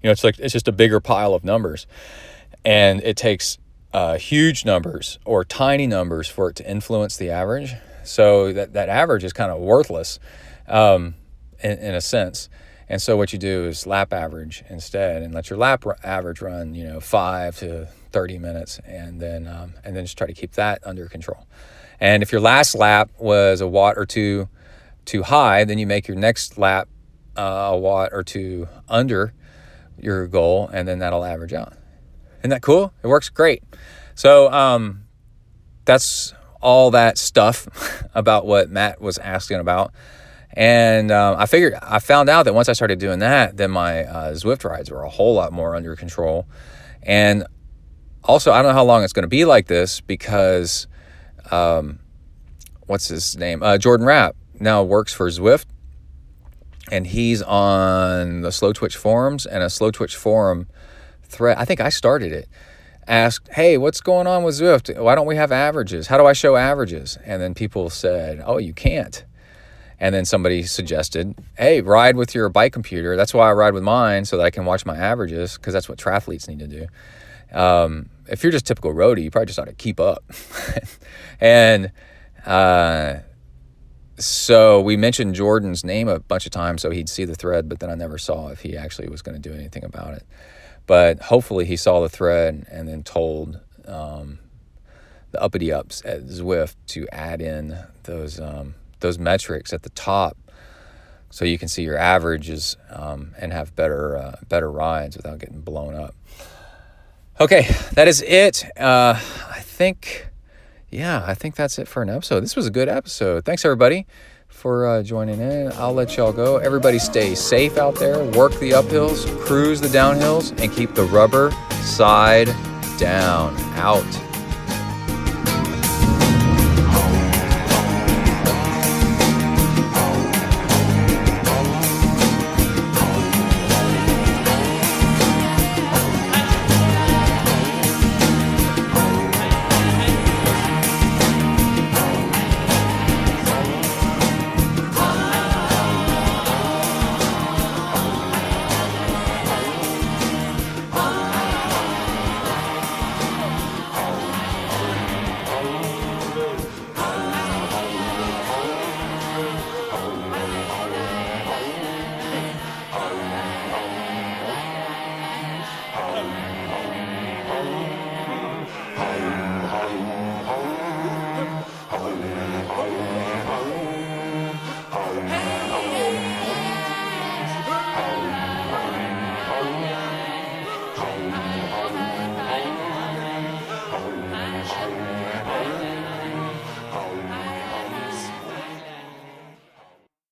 it's just a bigger pile of numbers, and it takes huge numbers or tiny numbers for it to influence the average. So that average is kind of worthless, in a sense. And so what you do is lap average instead, and let your lap average run, 5 to 30 minutes, and then just try to keep that under control. And if your last lap was a watt or two too high, then you make your next lap a watt or two under your goal, and then that'll average out. Isn't that cool? It works great. So that's all that stuff about what Matt was asking about. And I found out that once I started doing that, then my Zwift rides were a whole lot more under control. And also, I don't know how long it's going to be like this, because what's his name? Jordan Rapp now works for Zwift, and he's on the Slow Twitch forums, and a Slow Twitch forum thread, I think I started it, asked, hey, what's going on with Zwift? Why don't we have averages? How do I show averages? And then people said, oh, you can't. And then somebody suggested, hey, ride with your bike computer. That's why I ride with mine, so that I can watch my averages, because that's what triathletes need to do. If you're just typical roadie, you probably just ought to keep up. And so we mentioned Jordan's name a bunch of times so he'd see the thread, but then I never saw if he actually was going to do anything about it. But hopefully he saw the thread and then told the uppity ups at Zwift to add in those metrics at the top, so you can see your averages and have better rides without getting blown up. Okay, that is it. I think that's it for an episode. This was a good episode. Thanks, everybody, for joining in. I'll let y'all go. Everybody stay safe out there. Work the uphills, cruise the downhills, and keep the rubber side down. Out.